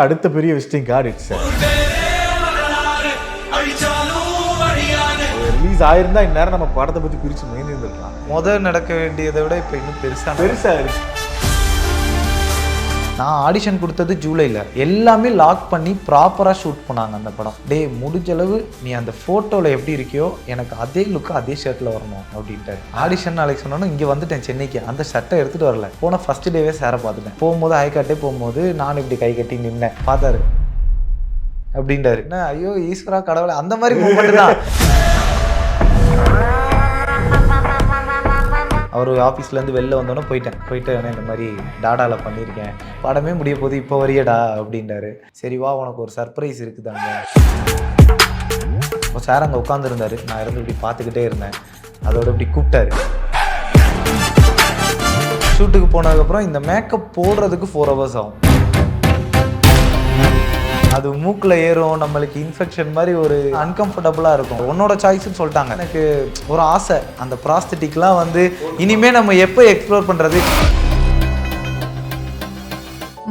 அடுத்த பெரிய visiting card it's release ஆயிருந்தா இந்நேரம் நம்ம படத்தை பத்தி பிரிச்சு மேய்ந்திருக்கலாம். நடக்க வேண்டியதை விட இப்போ இன்னும் பெருசா இருக்கு. நான் ஆடிஷன் கொடுத்தது ஜூலையில் எல்லாமே லாக் பண்ணி ப்ராப்பராக ஷூட் பண்ணாங்க அந்த படம். முடிஞ்சளவு நீ அந்த ஃபோட்டோவில் எப்படி இருக்கியோ எனக்கு அதே லுக்கு அதே ஷர்ட்டில் வரணும் அப்படின்ட்டு ஆடிஷன் நாளைக்கு சொன்னோன்னு இங்கே வந்துட்டேன் சென்னைக்கு. அந்த ஷர்ட்டை எடுத்துகிட்டு வரல. போன ஃபர்ஸ்ட் டேவே சேர பார்த்துட்டேன். போகும்போது ஹைகாட்டே போகும்போது நான் இப்படி கை கட்டி நின்னேன். பார்த்தாரு அப்படின்ட்டாரு. என்ன ஐயோ ஈஸ்வரா கடவுளை அந்த மாதிரி மூமெண்ட் தான். அவர் ஆஃபீஸ்லேருந்து வெளில வந்தோன்னே போயிட்டு இந்த மாதிரி டாடாவில் பண்ணியிருக்கேன், படமே முடிய போது இப்போ வரியடா அப்படின்றாரு. சரி வா உனக்கு ஒரு சர்ப்ரைஸ் இருக்குதாங்க. இப்போ சார் அங்கே உட்காந்துருந்தாரு. நான் இருந்து இப்படி பார்த்துக்கிட்டே இருந்தேன். அதோட இப்படி கூப்பிட்டாரு. ஷூட்டுக்கு போனதுக்கப்புறம் இந்த மேக்கப் போடுறதுக்கு 4 hours ஆகும். அது மூக்கில் ஏறும், நம்மளுக்கு இன்ஃபெக்ஷன் மாதிரி ஒரு அன்கம்ஃபர்டபுளாக இருக்கும். உன்னோட சாய்ஸ்ன்னு சொல்லிட்டாங்க. எனக்கு ஒரு ஆசை, அந்த ப்ராஸ்தட்டிக்லாம் வந்து இனிமேல் நம்ம எப்போ எக்ஸ்ப்ளோர் பண்ணுறது.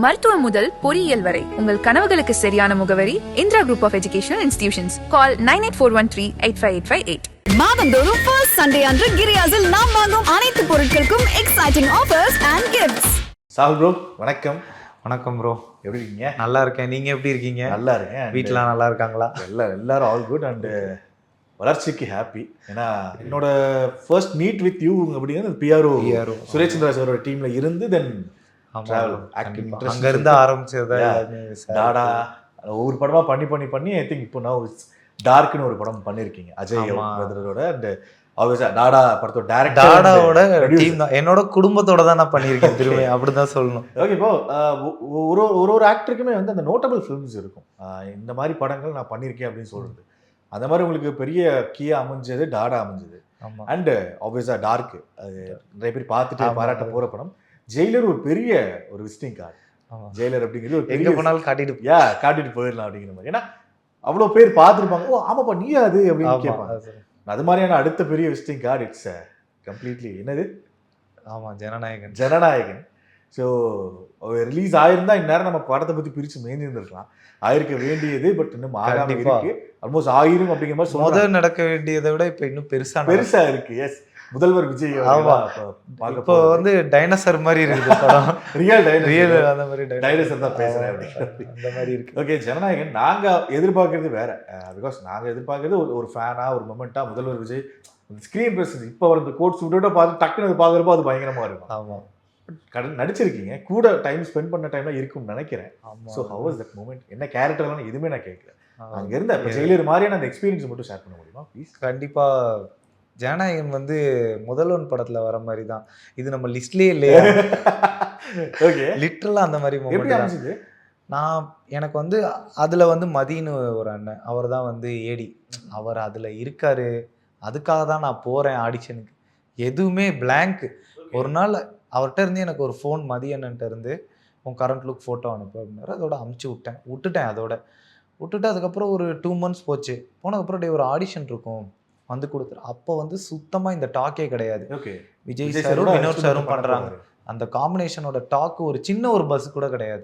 மருத்துவம் முதல் பொறியியல் வரை உங்கள் கனவுகளுக்கு சரியான முகவரி Indira group of educational institutions. Call 9841385858. மாதந்தோறும் ஃபர்ஸ்ட் சண்டே அன்று கிரியாஸில் நாம் வாங்கும் அனைத்து பொருட்களுக்கும் எக்ஸைட்டிங் ஆஃபர்ஸ் அண்ட் கிஃப்ட்ஸ். சால் ப்ரோ வணக்கம். வணக்கம் ப்ரோ, எப்படி இருக்கீங்க? நல்லா இருக்கேன். நீங்கள் எப்படி இருக்கீங்க? நல்லா இருக்கேன். வீட்டிலாம் நல்லா இருக்காங்களா? எல்லாரும் ஆல் குட் அண்டு வளர்ச்சிக்கு ஹாப்பி. ஏன்னா என்னோட ஃபர்ஸ்ட் மீட் வித் யூ அப்படிங்கிறது பிஆர்ஓ சுரேஷ் சந்திரா சாரோட டீம்ல இருந்து தென் அங்க இருந்து ஆரம்பிச்சது. டாடா ஒவ்வொரு படமா பண்ணி ஐ திங்க் இப்போ நான் டார்க்னு ஒரு படம் பண்ணிருக்கீங்க அஜய் பிரதரோட. அண்ட் டாடா படத்தோட டாடாவோட டீம் தான், என்னோட குடும்பத்தோட தான் நான் பண்ணியிருக்கேன். திரும்ப அப்படிதான் சொல்லணும். ஓகே, இப்போ ஒரு ஆக்டருக்குமே வந்து அந்த நோட்டபிள் ஃபிலிம்ஸ் இருக்கும். இந்த மாதிரி படங்கள் நான் பண்ணியிருக்கேன் அப்படின்னு சொல்றது. அந்த மாதிரி உங்களுக்கு பெரிய கீயா அமைஞ்சது டாடா அமைஞ்சது. அண்ட் ஆப்வியஸா டார்க் அது நிறைய பேர் பார்த்துட்டு பாராட்ட போற படம். ஜெயிலர் ஒரு பெரிய ஒரு விசிட்டிங் கார்டு. ஜெயிலர் அப்படிங்கிறது ஒரு பெரிய போனாலும் காட்டிட்டு போயிடலாம் அப்படிங்கிற மாதிரி. ஏன்னா அவ்வளோ பேர் பார்த்துருப்பாங்க. ஓ ஆமாப்பா நீ அது அப்படின்னு கேட்பாங்க. அது மாதிரியான அடுத்த பெரிய விசிட்டிங் கார்டு இட்ஸ் கம்ப்ளீட்லி என்னது. ஆமாம், ஜனநாயகன். ஸோ ரிலீஸ் ஆயிருந்தா இந்நேரம் நம்ம படத்தை பற்றி பிரித்து மேய்ந்திருந்துருக்கலாம். ஆயிருக்க வேண்டியது பட் இன்னும் ஆகாம இருக்கு. ஆல்மோஸ்ட் ஆயிரும் அப்படிங்கிற மாதிரி நடக்க வேண்டியதை விட இப்போ இன்னும் பெருசா இருக்கு. எஸ், முதல்வர் விஜய் இப்போ வந்து டைனோசர் மாதிரி இருக்குது படம். ரியல் அந்த மாதிரி டைனோசர் தான் பேசுறேன் அந்த மாதிரி இருக்கு. ஓகே, ஜனநாயகன் நாங்க எதிர்பார்க்கறது வேற. பிகாஸ் நாங்க எதிர்பார்க்கறது ஒரு ஃபேனா ஒரு மொமெண்டா முதல்வர் விஜய் ஸ்கிரீன் பிரசன்ஸ். இப்போ வந்து கோட் சூட்டோட பார்த்து டக்குனு பார்க்குறப்போ அது பயங்கரமா இருக்கும். ஆமா, நடிச்சிருக்கீங்க கூட டைம் ஸ்பெண்ட் பண்ண டைம்லாம் இருக்கும்னு நினைக்கிறேன். So how was that moment? என்ன கேரக்டர்லாம் எதுவுமே நான் கேட்கல. அங்க இருந்த ஜெயிலர் மாதிரியான அந்த எக்ஸ்பீரியன்ஸ் மட்டும் ஷேர் பண்ண முடியுமா ப்ளீஸ்? கண்டிப்பா. ஜனநாயகன் வந்து முதல்வன் படத்துல வர மாதிரி தான். இது நம்ம லிஸ்ட்லயே இல்லையா? ஓகே, லிட்டரலா அந்த மாதிரி மூமெண்ட். நான் எனக்கு வந்து அதுல வந்து மதின்னு ஒரு அண்ணன், அவர் தான் வந்து ஏடி. அவர் அதுல இருக்காரு. அதுக்காக தான் நான் போறேன் ஆடிஷனுக்கு. எதுவுமே பிளாங்க். ஒரு நாள் அவர்கிட்ட இருந்து எனக்கு ஒரு ஃபோன் மதி அண்ணன்ட்ட இருந்து உன் கரண்ட் லுக் ஃபோட்டோ அனுப்பு அப்படின்னாரு. அதோட அமுச்சு விட்டுட்டேன். விட்டுட்டு அதுக்கப்புறம் ஒரு 2 months போச்சு. போனதுக்கப்புறம் ஒரு ஆடிஷன் இருக்கும் வந்து கொடுத்துரு. அப்போ வந்து சுத்தமாக இந்த டாக்கே கிடையாது. விஜய் சாரும் வினோத் சாரும் பண்ணுறாங்க. அந்த காம்பினேஷனோட டாக்கு ஒரு சின்ன ஒரு பஸ் கூட கிடையாது.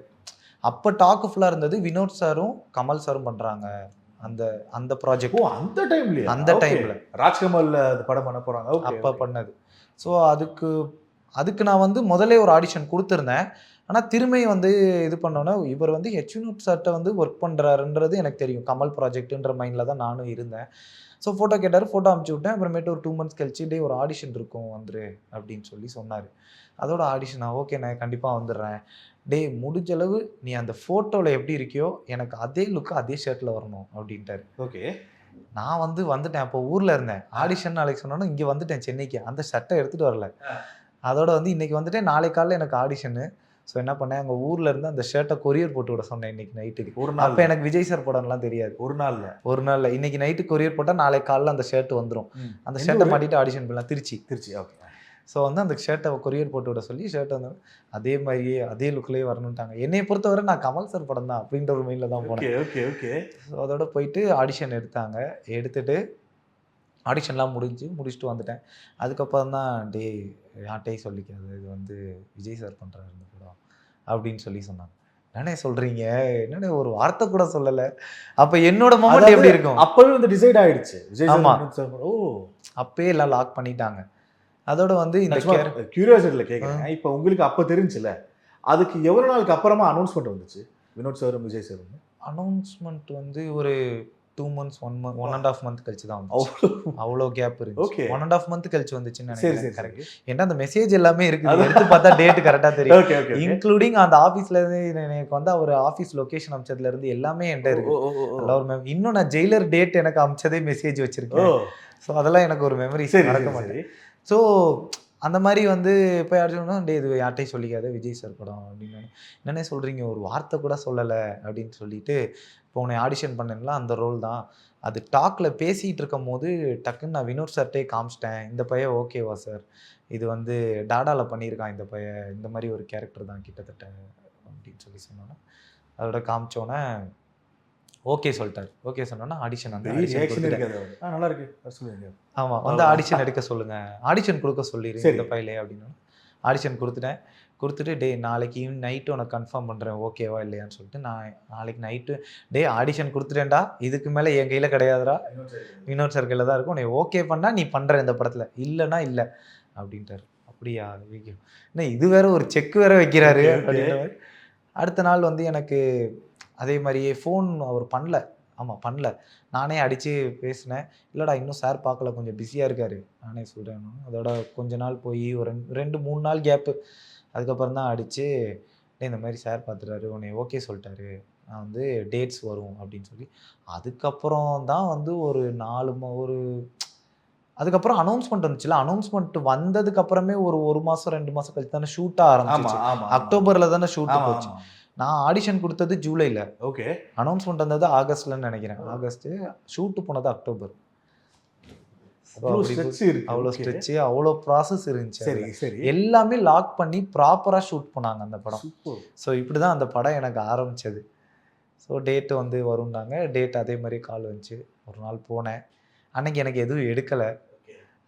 அப்போ டாக்கு ஃபுல்லாக இருந்தது. வினோத் சாரும் கமல் சாரும் பண்ணுறாங்க அந்த அந்த ப்ராஜெக்ட். அந்த டைம்ல ராஜ்கமல் படம் பண்ண போகிறாங்க அப்போ பண்ணது. ஸோ அதுக்கு நான் வந்து முதலே ஒரு ஆடிஷன் கொடுத்துருந்தேன். ஆனால் திரும்பி வந்து இது பண்ணோன்னா இவர் வந்து வினோத் சார்ட்ட வந்து ஒர்க் பண்ணுறாருன்றது எனக்கு தெரியும். கமல் ப்ராஜெக்ட்டுன்ற மைண்டில் தான் நானும் இருந்தேன். ஸோ ஃபோட்டோ கேட்டார், ஃபோட்டோ அனுப்பிச்சி விட்டேன். அப்புறமேட்டு ஒரு 2 months கழிச்சு ஒரு ஆடிஷன் இருக்கும் வந்துரு அப்படின்னு சொன்னார். அதோட ஆடிஷனா ஓகே நான் கண்டிப்பாக வந்துடுறேன். முடிஞ்சளவு நீ அந்த ஃபோட்டோவில் எப்படி இருக்கியோ எனக்கு அதே லுக்கு அதே ஷர்ட்டில் வரணும் அப்படின்ட்டாரு. ஓகே, நான் வந்துட்டேன். அப்போ ஊரில் இருந்தேன். ஆடிஷன் நாளைக்கு சொன்னோன்னா இங்கே வந்துட்டேன் சென்னைக்கு. அந்த ஷர்ட்டை எடுத்துகிட்டு வரல. அதோட வந்து இன்றைக்கி வந்துட்டேன். நாளைக்கு காலையில் எனக்கு ஆடிஷனு. ஸோ என்ன பண்ணேன், அங்கே ஊரில் இருந்து அந்த ஷர்ட்டை கொரியர் போட்டு விட சொன்னேன் இன்னைக்கு நைட்டுக்கு. ஒரு நாள் அப்போ எனக்கு விஜய் சார் படம்லாம் தெரியாது. ஒரு நாளில் இன்னைக்கு நைட்டு கொரியர் போட்டால் நாளைக்கு காலையில் அந்த ஷர்ட் வந்துடும். அந்த ஷர்ட்டை மாட்டிட்டு ஆடிஷன் பண்ணலாம். திருச்சி. ஓகே. ஸோ வந்து அந்த ஷர்ட்டை கொரியர் போட்டு விட சொல்லி ஷர்ட் வந்து அதே மாதிரியே அதே லுக்லேயே வரணுன்ட்டாங்க. என்னை பொறுத்தவரை நான் கமல் சார் படம் தான் அப்படின்ற ஒரு மைண்டில் தான் போனேன். ஓகே. ஸோ அதோட போயிட்டு ஆடிஷன் எடுத்துட்டு ஆடிஷன்லாம் முடிச்சுட்டு வந்துட்டேன். அதுக்கப்புறம் தான் யார்ட்டையும் சொல்லிக்காது, இது வந்து விஜய் சார் பண்ணுறாரு இந்த படம் அப்படின்னு சொன்னாங்க. என்னண்ணே சொல்றீங்க, என்னண்ணே ஒரு வார்த்தை கூட சொல்லல. அப்ப என்னோட மொமெண்ட் எப்படி இருக்கும்? அப்பவே வந்து டிசைட் ஆயிடுச்சு விஜய் ஆமா. சார். ஓ, அப்பயே எல்லாம் லாக் பண்ணிட்டாங்க. அதோட வந்து இந்த கியூரியாசிட்டியில கேக்குறேன். இப்போ உங்களுக்கு அப்ப தெரிஞ்சுல, அதுக்கு எவ்வளவு நாளுக்கு அப்புறமா அனௌன்ஸ்மெண்ட் வந்துச்சு வினோத் சாரும் விஜய் சாரும்? அனௌன்ஸ்மெண்ட் வந்து ஒரு 2 months 1.5 month கழிச்சு தான் வந்துச்சு. அவ்வளோ கேப் இருந்துச்சு. Okay. 1.5 month கழிச்சு வந்துச்சுன்னு சரி நினைக்கிறேன். சரி கரெக்ட். ஏன்னா அந்த மெசேஜ் எல்லாமே இருக்குது. எடுத்து பார்த்தா டேட் கரெக்டா தெரியும். ஓகே ஓகே இன்க்ளூடிங் அந்த ஆபீஸ்ல இருந்து எனக்கு வந்து அவர் ஆபீஸ் லொகேஷன் அமிச்சதுல இருந்து எல்லாமே என்கிட்ட இருக்கு. அதெல்லாம் ஒரு இன்னும் நான் ஜெயிலர் டேட் எனக்கு அமிச்சதே மெசேஜ் வச்சிருக்கேன். ஸோ அதெல்லாம் எனக்கு ஒரு மெமரி மறக்க மாட்டேன். ஸோ அந்த மாதிரி வந்து இப்போ யாரும் டே இது யார்ட்டையும் சொல்லிக்காத விஜய் சார் படம் அப்படின்னு. என்னென்ன சொல்கிறீங்க, ஒரு வார்த்தை கூட சொல்லலை அப்படின்னு சொல்லிட்டு இப்போ உன்னை ஆடிஷன் பண்ணேன்ல அந்த ரோல் தான். அது டாக்கில் பேசிகிட்டு இருக்கும் போது டக்குன்னு நான் வினோத் சார்ட்டே காமிச்சிட்டேன், இந்த பையன் ஓகேவா சார், இது வந்து டாடாவில் பண்ணியிருக்கான் இந்த பையன், இந்த மாதிரி ஒரு கேரக்டர் தான் கிட்டத்தட்ட அப்படின்னு சொல்லி சொன்னோன்னே அதோட காமிச்சோன்னே ஓகே சொல்லிட்டார். ஓகே சொன்னோன்னா ஆடிஷன் வந்து நல்லா இருக்கு சொல்லுங்க. ஆமாம் வந்து ஆடிஷன் எடுக்க சொல்லுங்கள், ஆடிஷன் கொடுக்க சொல்லிடு இந்த பையலே அப்படின்னு. ஆடிஷன் கொடுத்துட்டு டே நாளைக்கு நைட்டு உனக்கு கன்ஃபார்ம் பண்ணுறேன் ஓகேவா இல்லையான்னு சொல்லிட்டு நான் நாளைக்கு நைட்டு டே ஆடிஷன் கொடுத்துட்டேன்டா, இதுக்கு மேலே என் கையில் கிடையாதுடா, வினோத் சார் கையில் தான் இருக்கும், நீ ஓகே பண்ணால் நீ பண்ணுற இந்த படத்தில், இல்லைன்னா இல்லை அப்படின்ட்டார். அப்படியா என்ன இது வேற ஒரு செக் வேற வைக்கிறாரு அப்படின்ற மாதிரி. அடுத்த நாள் வந்து எனக்கு அதே மாதிரியே ஃபோன் அவர் பண்ணல. ஆமாம் பண்ணல, நானே அடித்து பேசினேன். இல்லைடா இன்னும் சார் பார்க்கல, கொஞ்சம் பிஸியாக இருக்கார் நானே சொல்கிறேன். அதோட கொஞ்ச நாள் போய் ஒரு 2-3 நாள் கேப்பு. அதுக்கப்புறம் தான் அடித்து இந்த மாதிரி சார் பார்த்துட்டாரு, உன்னை ஓகே சொல்லிட்டாரு, நான் வந்து டேட்ஸ் வரும் அப்படின்னு சொல்லி. அதுக்கப்புறம் தான் வந்து ஒரு அதுக்கப்புறம் அனௌன்ஸ்மெண்ட் வந்துச்சுல. அனௌன்ஸ்மெண்ட் வந்ததுக்கு அப்புறமே ஒரு மாதம் 2 மாதம் கழிச்சு தானே ஷூட்டாக ஆரம்பிச்சு. அக்டோபரில் தானே ஷூட்டு போச்சு. நான் ஆடிஷன் கொடுத்தது ஜூலைல. ஓகே. அனௌன்ஸ்மெண்ட் வந்தது ஆகஸ்ட்லன்னு நினைக்கிறேன். ஆகஸ்ட், ஷூட்டு போனது அக்டோபர். அவ்வளோ ஸ்ட்ரெச்சு, அவ்வளோ ப்ராசஸ் இருந்துச்சு. சரி சரி. எல்லாமே லாக் பண்ணி ப்ராப்பராக ஷூட் பண்ணாங்க அந்த படம். ஸோ இப்படி தான் அந்த படம் எனக்கு ஆரம்பிச்சது. ஸோ டேட்டு வந்து வரும்னாங்க. டேட் அதே மாதிரி கால் வந்துச்சு. ஒரு நாள் போனேன். அன்னைக்கு எனக்கு எதுவும் எடுக்கலை.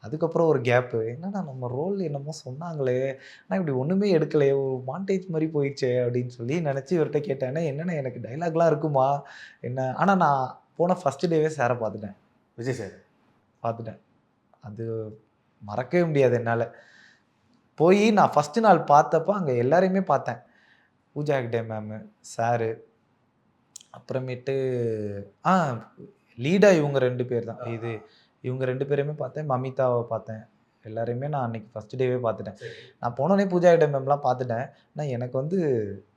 அதுக்கப்புறம் ஒரு கேப்பு, என்னன்னா நம்ம ரோல் என்னமோ சொன்னாங்களே ஆனால் இப்படி ஒன்றுமே எடுக்கலையே, ஒரு மாண்டேஜ் மாதிரி போயிடுச்சே அப்படின்னு சொல்லி நினச்சி இவர்கிட்ட கேட்டேன், என்னென்ன எனக்கு டைலாக்லாம் இருக்குமா என்ன. ஆனால் நான் போன ஃபஸ்ட்டு டேவே சாரை பார்த்துட்டேன், விஜய் சார் பார்த்துட்டேன். அது மறக்கவே முடியாது என்னால். போய் நான் ஃபஸ்ட்டு நாள் பார்த்தப்போ அங்கே எல்லாரையுமே பார்த்தேன். பூஜா ஹெக்டே மேமு, சாரு, அப்புறமேட்டு லீடா இவங்க 2 பேர் தான். இவங்க 2 பேரையுமே பார்த்தேன். மமிதாவை பார்த்தேன். எல்லாரையுமே நான் அன்றைக்கி ஃபஸ்ட் டேவே பார்த்துட்டேன். நான் போனோடனே பூஜா ஹெக்டே மேம்லாம் பார்த்துட்டேன். ஆனால் எனக்கு வந்து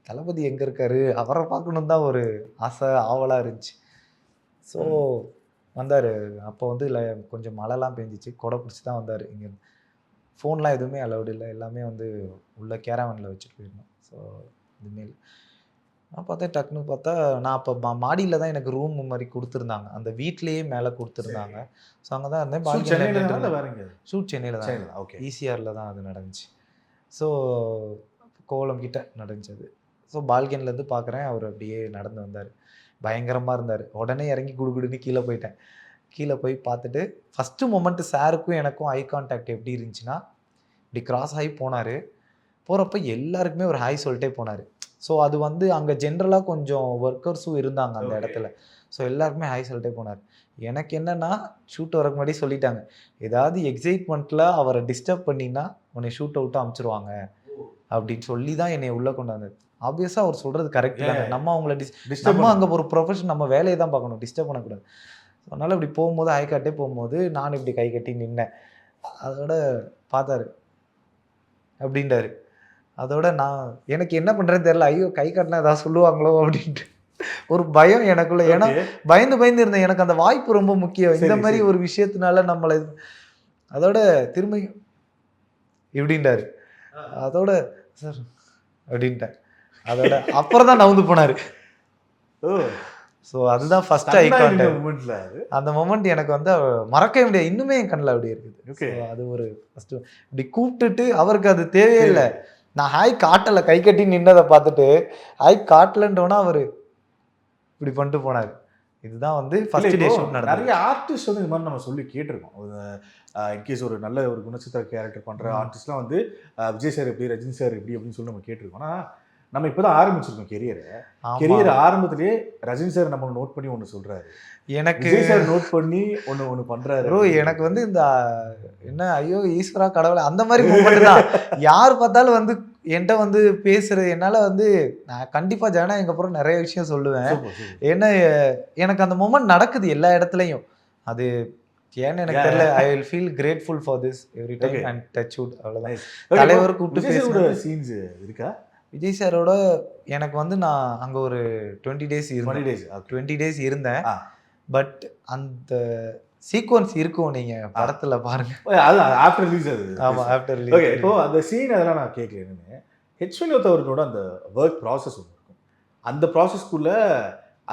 தளபதி எங்கே இருக்காரு, அவரை பார்க்கணும் தான் ஒரு ஆசை ஆவலாக இருந்துச்சு. ஸோ வந்தார். அப்போ வந்து கொஞ்சம் மழைலாம் பெஞ்சிச்சு, கொடை பிடிச்சி தான் வந்தார். இங்கேருந்து ஃபோன்லாம் எதுவுமே அலௌடு இல்லை, எல்லாமே வந்து உள்ள கேரவனில் வச்சுட்டு போயிருந்தோம். ஸோ இதுமாரி நான் பார்த்தேன். டக்குன்னு பார்த்தா நான் அப்போ மாடியில் தான் எனக்கு ரூம் மாதிரி கொடுத்துருந்தாங்க, அந்த வீட்லேயே மேலே கொடுத்துருந்தாங்க. ஸோ அங்கே தான் இருந்தேன். ஷூட் சென்னையில் தான், ஓகே, ஈசிஆரில் தான் அது நடந்துச்சு. ஸோ கோலம் கிட்ட நடந்துச்சு. ஸோ பால்கனிலேருந்து பார்க்குறேன், அவர் அப்படியே நடந்து வந்தார். பயங்கரமாக இருந்தார். உடனே இறங்கி குடுகுடுன்னு கீழே போயிட்டேன். கீழே போய் பார்த்துட்டு ஃபஸ்ட்டு மொமெண்ட்டு சாருக்கும் எனக்கும் ஐ கான்டாக்ட் எப்படி இருந்துச்சுன்னா, இப்படி கிராஸ் ஆகி போனார். போகிறப்ப எல்லாருக்குமே ஒரு ஹாய் சொல்லிட்டே போனார். ஸோ அது வந்து அங்கே ஜென்ரலாக கொஞ்சம் ஒர்க்கர்ஸும் இருந்தாங்க அந்த இடத்துல. ஸோ எல்லாருக்குமே ஹாய் சொல்லிட்டே போனார். எனக்கு என்னென்னா, ஷூட் வரக்கு முன்னாடி சொல்லிட்டாங்க, ஏதாவது எக்ஸைட்மெண்ட்டில் அவரை டிஸ்டர்ப் பண்ணினா உன்னை ஷூட் அவுட்டாக அமுச்சிருவாங்க அப்படின்னு சொல்லி தான் என்னை உள்ளே கொண்டு வந்தது. ஆப்வியஸாக அவர் சொல்கிறது கரெக்ட் தாங்க. நம்ம அவங்கள நம்ம அங்கே ஒரு ப்ரொஃபஷன், நம்ம வேலையை தான் பார்க்கணும், டிஸ்டர்ப் பண்ணக்கூடாது. அதனால் இப்படி போகும்போது ஹை காட்டே போகும்போது நான் இப்படி கை கட்டி நின்னேன். அதோட பார்த்தாரு அப்படின்றாரு. அதோட நான் எனக்கு என்ன பண்ணுறேன்னு தெரியல. ஐயோ கை காட்டினா ஏதாவது சொல்லுவாங்களோ அப்படின்ட்டு ஒரு பயம் எனக்குள்ள. ஏன்னா பயந்து இருந்தேன். எனக்கு அந்த வாய்ப்பு ரொம்ப முக்கியம். இந்த மாதிரி ஒரு விஷயத்தினால நம்மளை அதோட திரும்ப இப்படின்றாரு. அதோட சார் அப்படின்ட்டேன். அதோட அப்புறம் தான் நவுந்து போனார். ஸோ அதுதான் ஃபர்ஸ்ட் ஐ கான்டாக்ட். அந்த மொமெண்ட் எனக்கு வந்து மறக்கவே முடியாது. இன்னுமே என் கண்ணில் அப்படி இருக்குது. அது ஒரு ஃபர்ஸ்ட் இப்படி கூப்பிட்டுட்டு அவருக்கு அது தேவையே இல்லை. நான் ஹாய் காட்டலை, கை கட்டி நின்னதை பார்த்துட்டு ஹாய் காட்டலன்றோன்னா அவர் இப்படி பண்ணிட்டு போனார். இதுதான் வந்து ஃபர்ஸ்ட் டே ஷூட் நடந்தது. நிறைய ஆர்டிஸ்ட் வந்து இந்த மாதிரி நம்ம சொல்லி கேட்டிருக்கோம். இன்கேஸ் ஒரு நல்ல ஒரு குணச்சித்திர கேரக்டர் பண்ணுற ஆர்டிஸ்ட்லாம் வந்து விஜய் சார் எப்படி, ரஜினி சார் எப்படி அப்படின்னு சொல்லி நம்ம கேட்டிருக்கோம். ஆனால் நம்ம இப்பதான் ஆரம்பிச்சிருக்கோம் கெரியர் ஆரம்பத்திலேயே ரஜினி சார் நம்ம நோட் பண்ணி ஒண்ணு சொல்றாரு, எனக்கு விஜய் சார் நோட் பண்ணி ஒண்ணு பண்றாரு. ப்ரோ எனக்கு வந்து இந்த என்ன ஐயோ ஈஸ்வரா கடவுளை அந்த மாதிரி மூமெண்ட் தான். யார் பார்த்தாலும் வந்து என்கிட்ட வந்து பேசுறது என்னால வந்து நான் கண்டிப்பா ஜனநாயகம் அப்புறம் நிறைய விஷயம் சொல்லுவேன். ஏன்னா எனக்கு அந்த மூமெண்ட் நடக்குது எல்லா இடத்துலையும். அது ஏன்னு எனக்கு தெரியல. I will feel grateful for this every time and touch wood. அவ்வளவுதான். தலைவர் கூப்பிட்டு பேசுற சீன்ஸ் இருக்கா விஜய் சாரோட? எனக்கு வந்து நான் அங்க ஒரு 20 டேஸ் இருந்தேன். பட் அந்த சீக்வன்ஸ் இருக்கும், நீங்க படத்துல பாருங்க. அது ஆஃப்டர் ரிலீஸ். அது ஆமா ஆஃப்டர் ரிலீஸ். ஓகே, இப்போ அந்த சீன் அதெல்லாம் நான் கேட்கல. ஹெச் வினோத் அவர்களோட அந்த ஒர்க் ப்ராசஸ் ஒன்று இருக்கும். அந்த ப்ராசஸ்க்குள்ள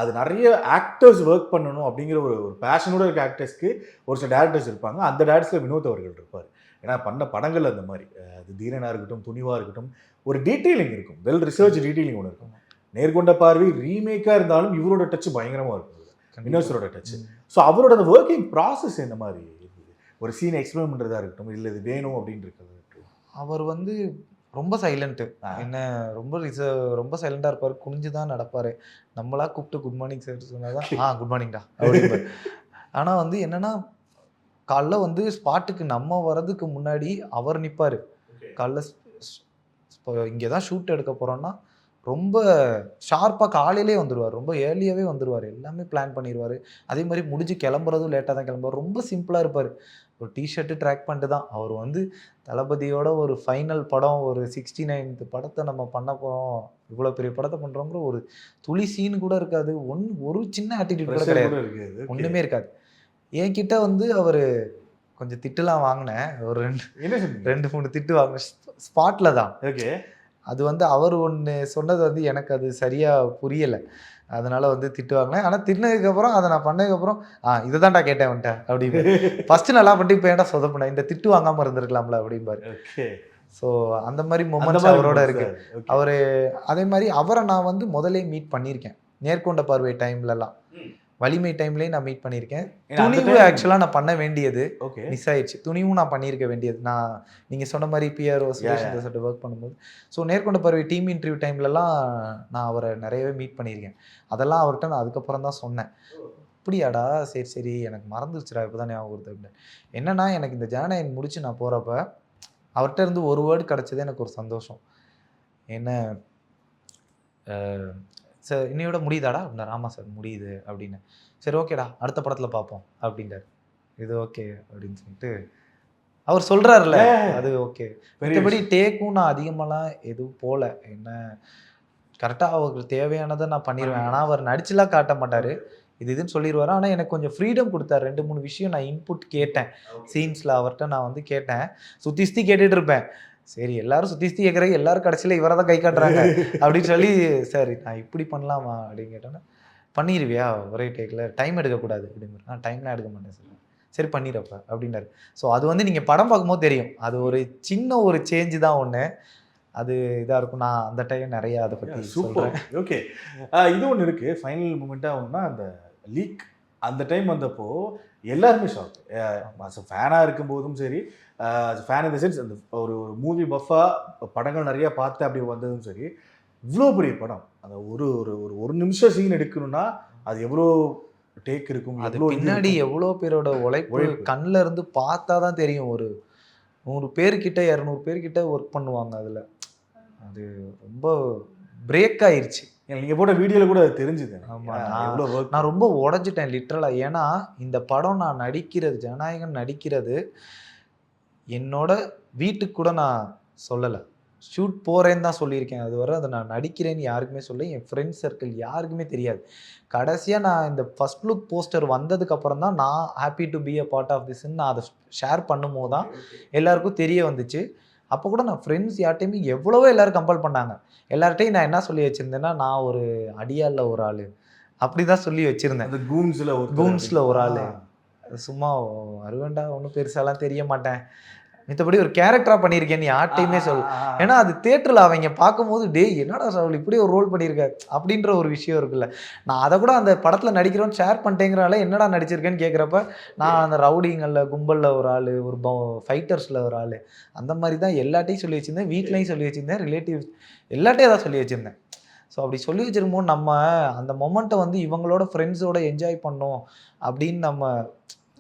அது நிறைய ஆக்டர்ஸ் ஒர்க் பண்ணணும் அப்படிங்கிற ஒரு பேஷனோட இருக்க ஆக்டர்ஸ்க்கு ஒரு சில டேரக்டர்ஸ் இருப்பாங்க. அந்த டேரக்டர்ஸில் வினோத் அவர்கள் இருப்பார். ஏன்னா பண்ண படங்கள் அந்த மாதிரி, அது தீரனாக இருக்கட்டும், துணிவாக இருக்கட்டும், ஒரு டீட்டெயிலிங் இருக்கும், வெல் ரிசர்ச் டீட்டெயிலிங் ஒன்று இருக்கும். நேர்கொண்ட பார்வை ரீமேக்காக இருந்தாலும் இவரோட டச் பயங்கரமாக இருக்கும், வினோத் சாரோட டச். ஸோ அவரோட அந்த ஒர்க்கிங் ப்ராசஸ் என்ன மாதிரி இருக்குது? ஒரு சீனை எக்ஸ்பிளைன் பண்ணுறதா இருக்கட்டும், இல்லை இது வேணும் அப்படின்னு இருக்கிறது இருக்கட்டும். அவர் வந்து ரொம்ப சைலண்ட்டு, என்ன ரொம்ப சைலண்டாக இருப்பார், குனிஞ்சு தான் நடப்பார். நம்மளா கூப்பிட்டு குட் மார்னிங் சார் சொன்னால் தான் குட் மார்னிங்டா அப்படின்பார். ஆனால் வந்து என்னென்னா காலைல வந்து ஸ்பாட்டுக்கு நம்ம வர்றதுக்கு முன்னாடி அவர் நிற்பார். காலைல இப்போ இங்கே தான் ஷூட் எடுக்க போகிறோன்னா ரொம்ப ஷார்ப்பாக காலையிலே வந்துடுவார், ரொம்ப ஏர்லியாகவே வந்துடுவார், எல்லாமே பிளான் பண்ணிடுவார். அதே மாதிரி முடிஞ்சு கிளம்புறதும் லேட்டாக தான் கிளம்புவார். ரொம்ப சிம்பிளாக இருப்பார். ஒரு டிஷர்ட்டு ட்ராக் பண்ணிட்டு தான் அவர் வந்து தளபதியோட ஒரு ஃபைனல் படம், ஒரு 69th படத்தை நம்ம பண்ண போகிறோம், இவ்வளோ பெரிய படத்தை பண்ணுறோங்கிற ஒரு துளி சீன் கூட இருக்காது. ஒரு சின்ன ஆட்டிடியூட் கூட கிடையாது, ஒன்றுமே இருக்காது. என்கிட்ட வந்து அவர் கொஞ்சம் திட்டுலாம் வாங்கினேன், ஒரு 2-3 திட்டு வாங்கினேன் ஸ்பாட்டில் தான். ஓகே, அது வந்து அவர் ஒன்று சொன்னது வந்து எனக்கு அது சரியாக புரியலை, அதனால வந்து திட்டு வாங்கினேன். ஆனால் திட்டினதுக்கப்புறம் அதை நான் பண்ணதுக்கப்புறம் இதை தான்டா கேட்டேன் வந்துட்டேன் அப்படின்னு. ஃபஸ்ட்டு நல்லா பண்ணிட்டு இப்போ ஏன்டா சொதப்பினேன், இந்த திட்டு வாங்காமல் இருந்திருக்கலாம்ல அப்படிம்பாரு. ஸோ அந்த மாதிரி மொமெண்ட்ஸ் அவரோட இருக்கு. அவர் அதே மாதிரி அவரை நான் வந்து முதலே மீட் பண்ணியிருக்கேன். நேர்கொண்ட பார்வை டைம்லலாம், வலிமை டைம்லேயும் நான் மீட் பண்ணியிருக்கேன். துணிவு ஆக்சுவலாக நான் பண்ண வேண்டியது மிஸ் ஆயிடுச்சு. துணிவும் நான் பண்ணியிருக்க வேண்டியது. நான் நீங்கள் சொன்ன மாதிரி பிஆர்ஓ சொல்லிட்டு ஒர்க் பண்ணும்போது, ஸோ நேர்கொண்ட பார்வை டீம் இன்டர்வியூ டைம்லலாம் நான் அவரை நிறையவே மீட் பண்ணியிருக்கேன். அதெல்லாம் அவர்கிட்ட நான் அதுக்கப்புறம் தான் சொன்னேன். அப்படியாடா, சரி சரி எனக்கு மறந்துருச்சுடா, இப்போ தான் ஞாபகம் வருது அப்படின்னு. என்னன்னா எனக்கு இந்த ஜனநாயகம் முடிச்சு நான் போகிறப்ப அவர்கிட்ட இருந்து ஒரு வேர்டு கிடச்சதே எனக்கு ஒரு சந்தோஷம். என்ன சார் இன்னையோட முடியுதாடா அப்படின்னாரு. ஆமாம் சார் முடியுது அப்படின்னு. சரி ஓகேடா, அடுத்த படத்தில் பார்ப்போம் அப்படின்றார். இது ஓகே அப்படின்னு சொல்லிட்டு அவர் சொல்கிறாருல, அது ஓகே. மற்றபடி டேக்கும் நான் அதிகமாகலாம் எதுவும் போகல. என்ன கரெக்டாக அவருக்கு தேவையானதை நான் பண்ணிடுவேன். ஆனால் அவர் நடிச்சுலாம் காட்ட மாட்டார், இதுன்னு சொல்லிடுவார். ஆனால் எனக்கு கொஞ்சம் ஃப்ரீடம் கொடுத்தாரு. 2-3 விஷயம் நான் இன்புட் கேட்டேன் சீன்ஸில். அவர்கிட்ட நான் வந்து கேட்டேன், சுற்றி கேட்டுட்டு இருப்பேன். சரி எல்லாரும் சுற்றி கேட்குறேன், எல்லாரும் கடைசியில் இவரை தான் கை காட்டுறாங்க அப்படின்னு சொல்லி, சரி நான் இப்படி பண்ணலாமா அப்படின்னு கேட்டோன்னா, பண்ணிடுவியா ஒரே டேக்கில், டைம் எடுக்கக்கூடாது அப்படிங்கிற. நான் டைம்லாம் எடுக்க மாட்டேன் சார். சரி பண்ணிடுறப்ப அப்படின்னாரு. ஸோ அது வந்து நீங்கள் படம் பார்க்கும்போது தெரியும், அது ஒரு சின்ன ஒரு சேஞ்சு தான் ஒன்று, அது இதாக இருக்கும். நான் அந்த டைம் நிறையா அதை பற்றி சொல்கிறேன். ஓகே, இது ஒன்று இருக்குது. ஃபைனல் மூமெண்ட்டாக ஒன்றுனா அந்த லீக் அந்த டைம் வந்தப்போ எல்லாருமே ஷாக். ஃபேனாக இருக்கும்போதும் சரி, ஃபேன் இந்த சென்ஸ் அந்த ஒரு மூவி பஃபாக படங்கள் நிறையா பார்த்து அப்படி வந்ததும் சரி, இவ்வளோ பெரிய படம், அந்த ஒரு நிமிஷம் சீன் எடுக்கணும்னா அது எவ்வளோ டேக் இருக்கும், அது பின்னாடி எவ்வளோ பேரோட உழைப்பு கண்ணில் இருந்து பார்த்தா தான் தெரியும். ஒரு 100 பேர்கிட்ட 200 பேர்கிட்ட ஒர்க் பண்ணுவாங்க அதில். அது ரொம்ப பிரேக் ஆயிடுச்சு. நீங்கள் போட்ட வீடியோவில் கூட அது தெரிஞ்சுது. ஆமாம், நான் ரொம்ப உடஞ்சிட்டேன் லிட்ரலாக. ஏன்னா இந்த படம் நான் நடிக்கிறது, ஜனநாயகன் நடிக்கிறது என்னோட வீட்டுக்கு கூட நான் சொல்லலை. ஷூட் போகிறேன்னு தான் சொல்லியிருக்கேன். அது வரை அதை நான் நடிக்கிறேன்னு யாருக்குமே சொல்ல, என் ஃப்ரெண்ட்ஸ் சர்க்கிள் யாருக்குமே தெரியாது. கடைசியாக நான் இந்த ஃபஸ்ட் லுக் போஸ்டர் வந்ததுக்கப்புறம் தான் நான் happy to be a part of திஸ்ன்னு நான் அதை ஷேர் பண்ணும்போது தான் எல்லாருக்கும் தெரிய வந்துச்சு. அப்போ கூட நான் ஃப்ரெண்ட்ஸ் யார்ட்டையுமே எவ்வளவோ எல்லோரும் கம்பல் பண்ணாங்க. எல்லார்ட்டையும் நான் என்ன சொல்லி வச்சுருந்தேன்னா, நான் ஒரு அடியாளில் ஒரு ஆள் அப்படி தான் சொல்லி வச்சுருந்தேன். கூம்ஸில் ஒரு ஆள், சும்மா வருவேண்டா, ஒன்றும் பெருசாலாம் தெரிய மாட்டேன், மித்தபடி ஒரு கேரக்டரா பண்ணியிருக்கேன் நீ யார்ட்டையுமே சொல்லு. ஏன்னா அது தியேட்டர்ல அவங்க பார்க்கும்போது டேய் என்னடா சாவல் இப்படி ஒரு ரோல் பண்ணியிருக்காரு அப்படின்ற ஒரு விஷயம் இருக்குல்ல. நான் அதை கூட அந்த படத்துல நடிக்கிறோன்னு ஷேர் பண்ணிட்டேங்கிறால என்னடா நடிச்சிருக்கேன்னு கேட்குறப்ப நான் அந்த ரவுடிங்கள்ல கும்பல்ல ஒரு ஆள், ஒரு ஃபைட்டர்ஸ்ல ஒரு ஆள், அந்த மாதிரி தான் எல்லாட்டையும் சொல்லி வச்சிருந்தேன். வீட்லையும் சொல்லி வச்சிருந்தேன், ரிலேட்டிவ்ஸ் எல்லாட்டையும் தான் சொல்லி வச்சிருந்தேன். ஸோ அப்படி சொல்லி வச்சிருக்கும்போது நம்ம அந்த மொமெண்ட்டை வந்து இவங்களோட ஃப்ரெண்ட்ஸோட என்ஜாய் பண்ணோம் அப்படின்னு நம்ம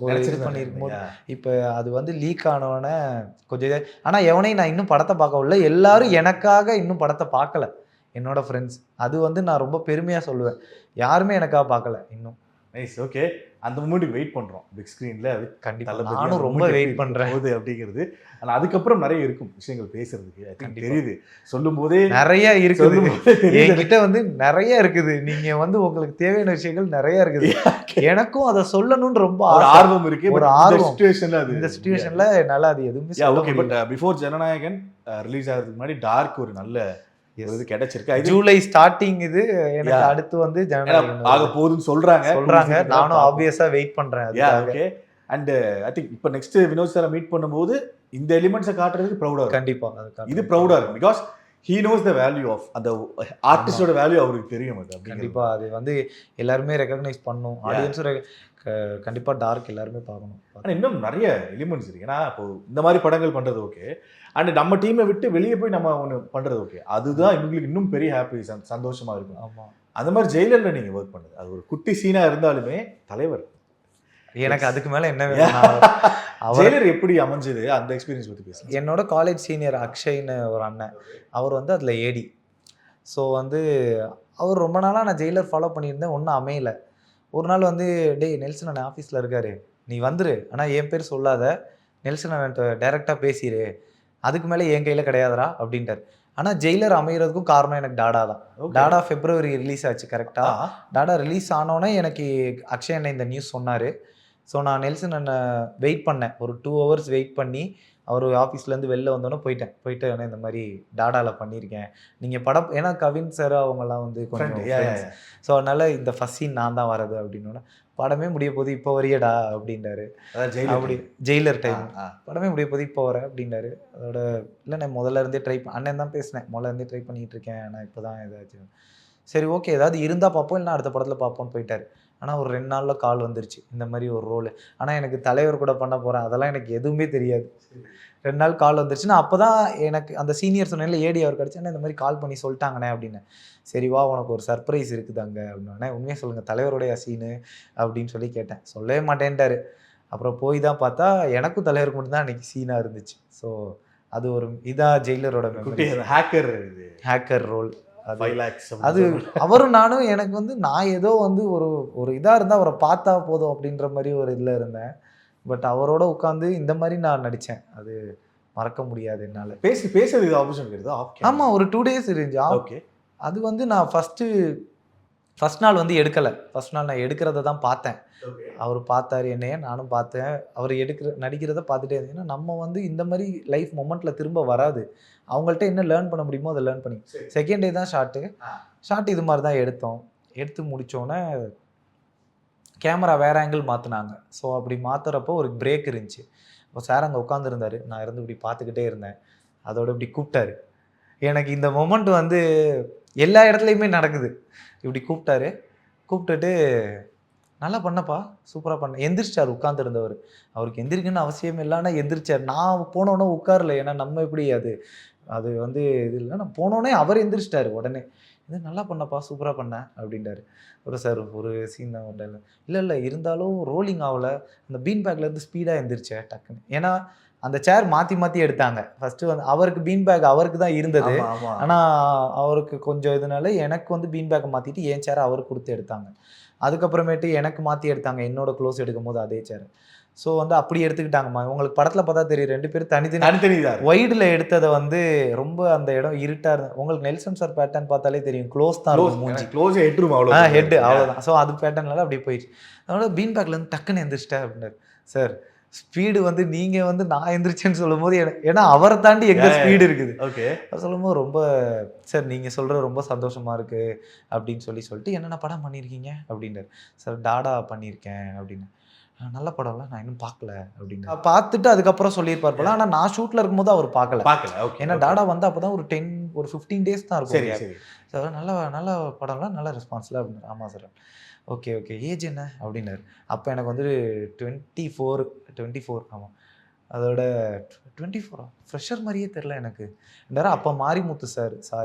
ஒரு இது பண்ணியிருக்கும் போது இப்போ அது வந்து லீக் ஆனவொடனே கொஞ்சம் ஆனால் எவனையும் நான் இன்னும் படத்தை பார்க்கவில்லை. எல்லாரும் எனக்காக இன்னும் படத்தை பார்க்கல என்னோட ஃப்ரெண்ட்ஸ். அது வந்து நான் ரொம்ப பெருமையாக சொல்லுவேன். யாருமே எனக்காக பார்க்கல இன்னும். நைஸ். ஓகே, அந்த மூமெண்ட்டுக்கு வெயிட் பண்றோம் பிக் ஸ்கிரீன்ல. அது கண்டிப்பாக நானும் ரொம்ப வெயிட் பண்றேன் அப்படிங்கிறது. ஆனால் அதுக்கப்புறம் நிறைய இருக்கும் விஷயங்கள் பேசுறதுக்கு. ஐ திங்க் தெரியுது சொல்லும் போதே நிறைய இருக்குது. என்கிட்ட வந்து நிறைய இருக்குது. நீங்க வந்து உங்களுக்கு தேவையான விஷயங்கள் நிறைய இருக்குது. எனக்கும் அதை சொல்லணும்னு ரொம்ப ஆர்வம் இருக்கு. ஒரு ஆர்வம் இந்த சிச்சுவேஷன்ல என்னால அது எதுவுமே சொல்ல ஓகே. பட் முடியல. பிஃபோர் ஜனநாயகன் ரிலீஸ் ஆகிறதுக்கு முன்னாடி டார்க் ஒரு நல்ல இது கிடைச்சிருக்கு. ஜூலை ஸ்டார்டிங் இது எனக்கு அடுத்து வந்து ஜனநாயகன் ஆக போகுதுன்னு சொல்றாங்க. நானும் ஆப்வியஸா வெயிட் பண்றேன். ஓகே. அண்ட் ஐ திங்க் இப்போ நெக்ஸ்ட் வினோத் சாரை மீட் பண்ணும்போது இந்த எலிமெண்ட்ஸை காட்டுறதுக்கு ப்ரௌடா இருக்கும். கண்டிப்பா இது ப்ரௌடா இருக்கும். Because he knows the value of அந்த ஆர்டிஸ்டோட வேல்யூ அவருக்கு தெரியும். அது கண்டிப்பா அது வந்து எல்லாருமே ரெகக்னைஸ் பண்ணும். ஆடியன்ஸும் கண்டிப்பா டார்க் எல்லாருமே பார்க்கணும். ஆனால் இன்னும் நிறைய எலிமெண்ட்ஸ் இருக்கு. ஏன்னா இப்போ இந்த மாதிரி படங்கள் பண்றது ஓகே, அண்ட் நம்ம டீமை விட்டு வெளியே போய் நம்ம ஒன்று பண்றது ஓகே, அதுதான் இவங்களுக்கு இன்னும் பெரிய ஹாப்பி, சந்தோஷமா இருக்கும். ஆமா, அந்த மாதிரி ஜெயிலர்ல நீங்க ஒர்க் பண்ணது அது ஒரு குட்டி சீனா இருந்தாலுமே தலைவர் எனக்கு அதுக்கு மேல என்ன ஜெயிலர் எப்படி அமைஞ்சது அந்த எக்ஸ்பீரியன்ஸ் பத்தி பேசுங்க. என்னோட காலேஜ் சீனியர் அக்ஷய்னு ஒரு அண்ணன், அவர் வந்து அதில் ஏடி. ஸோ வந்து அவர் ரொம்ப நாளாக நான் ஜெயிலர் ஃபாலோ பண்ணியிருந்தேன், ஒன்றும் அமையலை. ஒரு நாள் வந்து டேய் நெல்சன் அண்ணன் ஆஃபீஸில் இருக்காரு, நீ வந்துரு, ஆனால் என் பேர் சொல்லாத, நெல்சன் அண்ணன்ட்ட டைரெக்டாக பேசிடு, அதுக்கு மேலே என் கையில் கிடையாதுரா அப்படின்ட்டார். ஆனால் ஜெயிலர் அமைகிறதுக்கும் காரணம் எனக்கு டாடா தான். டாடா February ரிலீஸ் ஆச்சு கரெக்டாக. டாடா ரிலீஸ் ஆனோடனே எனக்கு அக்ஷய் அண்ணன் இந்த நியூஸ் சொன்னார். ஸோ நான் நெல்சன் அண்ணனை வெயிட் பண்ணேன், ஒரு 2 hours வெயிட் பண்ணி அவர் ஆஃபீஸ்லேருந்து வெளில வந்தோன்னே போயிட்டு ஆனால் இந்த மாதிரி டாடாவில் பண்ணியிருக்கேன் நீங்கள் படம், ஏன்னா கவின் சார் அவங்கெல்லாம் வந்து கொஞ்சம் ஸோ அதனால் இந்த ஃபர்ஸ்ட் சீன் நான் தான் வரது அப்படின்னோடனே படமே முடிய போது இப்போ வரையடா அப்படின்றாரு. அப்படி ஜெயிலர் டைம் படமே முடிய போது இப்போ வர அப்படின்றாரு. அதோட இல்லை நான் முதல்ல இருந்தே அண்ணன் தான் பேசினேன், முதல்ல இருந்தே ட்ரை பண்ணிகிட்டு இருக்கேன், ஆனால் இப்போ தான் ஏதாச்சும் சரி ஓகே ஏதாவது இருந்தால் பார்ப்போம், இல்லைனா அடுத்த படத்தில் பார்ப்போம்னு போயிட்டார். ஆனால் ஒரு 2 நாளில் கால் வந்துருச்சு இந்த மாதிரி ஒரு ரோல். ஆனால் எனக்கு தலைவர் கூட பண்ண போகிறேன் அதெல்லாம் எனக்கு எதுவுமே தெரியாது. 2 நாள் கால் வந்துருச்சு. நான் அப்போ தான் எனக்கு அந்த சீனியர் சொன்னேன்ல ஏடி அவர் கிடச்சேன்னா இந்த மாதிரி கால் பண்ணி சொல்லிட்டாங்கண்ணே அப்படின்னு. சரி வா உனக்கு ஒரு சர்ப்ரைஸ் இருக்குது அங்கே அப்படின்னே. உண்மையாக சொல்லுங்கள் தலைவருடைய சீனு அப்படின்னு சொல்லி கேட்டேன், சொல்லவே மாட்டேன்ட்டார். அப்புறம் போய் தான் பார்த்தா எனக்கும் தலைவருக்கு மட்டும்தான் அன்றைக்கி சீனாக இருந்துச்சு. ஸோ அது ஒரு இதாக ஜெயிலரோட ஹேக்கர் ரோல். அது அவரும் நானும் எனக்கு வந்து நான் ஏதோ வந்து ஒரு இதாக இருந்தால் அவரை பார்த்தா போதும் அப்படின்ற மாதிரி ஒரு இதில் இருந்தேன். பட் அவரோட உட்காந்து இந்த மாதிரி நான் நடித்தேன், அது மறக்க முடியாது என்னால். பேசுறது இது ஆப்பர்ச்சுனிட்டி இருக்குதா? ஆமாம், ஒரு 2 days இருந்துச்சு. ஓகே, அது வந்து நான் ஃபஸ்ட் நாள் வந்து எடுக்கலை. ஃபஸ்ட் நாள் நான் எடுக்கிறத தான் பார்த்தேன். அவர் பார்த்தாரு என்னைய, நானும் பார்த்தேன். அவர் நடிக்கிறத பார்த்துட்டே இருந்தேன். ஏன்னா நம்ம வந்து இந்த மாதிரி லைஃப் மொமெண்ட்டில் திரும்ப வராது. அவங்கள்ட்ட என்ன லேர்ன் பண்ண முடியுமோ அதை லேர்ன் பண்ணி செகண்ட் டே தான் ஷார்ட் இது மாதிரி தான் எடுத்து முடித்தோன்னே கேமரா வேறு ஆங்கிள் மாற்றினாங்க. ஸோ அப்படி மாற்றுறப்போ ஒரு பிரேக் இருந்துச்சு. அப்போ சார் அங்கே உட்காந்துருந்தாரு, நான் இருந்து இப்படி பார்த்துக்கிட்டே இருந்தேன். அதோட இப்படி கூப்பிட்டாரு. எனக்கு இந்த மொமெண்ட் வந்து எல்லா இடத்துலையுமே நடக்குது. இப்படி கூப்பிட்டுட்டு நல்லா பண்ணப்பா, சூப்பராக பண்ண, எந்திரிச்சார் உட்காந்துருந்தவர். அவருக்கு எந்திரிக்கணும்னு அவசியம் இல்லைன்னா எந்திரிச்சார். நான் போனோன்னே உட்காரல, ஏன்னா நம்ம எப்படி அது வந்து இது இல்லை. நான் போனோடனே அவர் எந்திரிச்சிட்டாரு உடனே, இது நல்லா பண்ணப்பா, சூப்பராக பண்ணேன் அப்படின்ட்டாரு. சார் ஒரு சீன் தான் உடனே இல்லை இருந்தாலும் ரோலிங் ஆகலை, அந்த பீன் பேக்லேருந்து ஸ்பீடாக எந்திரிச்சேன் டக்குன்னு. ஏன்னா அந்த சேர் மாற்றி எடுத்தாங்க. ஃபஸ்ட்டு வந்து அவருக்கு பீன் பேக் அவருக்கு தான் இருந்தது. ஆனால் அவருக்கு கொஞ்சம் இதனால எனக்கு வந்து பீன் பேக்கை மாற்றிட்டு என் சேரை அவருக்கு கொடுத்து எடுத்தாங்க. அதுக்கப்புறமேட்டு எனக்கு மாற்றி எடுத்தாங்க என்னோட க்ளோஸ் எடுக்கும் போது அதே சேர். ஸோ வந்து அப்படி எடுத்துக்கிட்டாங்கம்மா. உங்களுக்கு படத்தில் பார்த்தா தெரியும் 2 பேரும் தனித்தனி வைடில் எடுத்ததை வந்து ரொம்ப அந்த இடம் இருட்டாக இருந்தது. உங்களுக்கு நெல்சன் சார் பேட்டர்ன் பார்த்தாலே தெரியும், க்ளோஸ் தான் இருக்கும் மூஞ்சி, ஹெட் அவ்வளோதான். ஸோ அது பேட்டர்னால அப்படி போயிடுச்சு. அதனால பீன் பேக்லேருந்து டக்குன்னு எந்திரிச்சிட்டேன் அப்படின்னாரு. சார் ஸ்பீடு வந்து நீங்கள் வந்து நான் எந்திரிச்சேன்னு சொல்லும் போது ஏன்னா அவரை தாண்டி எங்கே ஸ்பீடு இருக்குது. ஓகே, சொல்லும் போது ரொம்ப சார் நீங்கள் சொல்கிறது ரொம்ப சந்தோஷமாக இருக்குது அப்படின்னு சொல்லிட்டு என்னென்ன படம் பண்ணியிருக்கீங்க அப்படின்றார். சார் டாடா பண்ணியிருக்கேன் அப்படின்னு. நல்ல படம்ல நான் இன்னும் பார்க்கல அப்படின்னு பார்த்துட்டு அதுக்கப்புறம் சொல்லியிருப்பார் போல. ஆனால் நான் ஷூட்டில் இருக்கும்போது அவர் பார்க்கல. ஓகே. ஏன்னா டாடா வந்து அப்போ தான் ஒரு 15 days தான் இருக்கும். சரி சரி. சார் நல்ல படம்லாம் நல்ல ரெஸ்பான்ஸில் அப்படின்னு. ஆமாம் சார். ஓகே ஏஜ் என்ன அப்படின்னாரு. அப்போ எனக்கு வந்து 24 ஆமாம். அதோட 24 ஃப்ரெஷர் மாதிரியே தெரில எனக்கு. அப்போ மாரிமுத்து சார்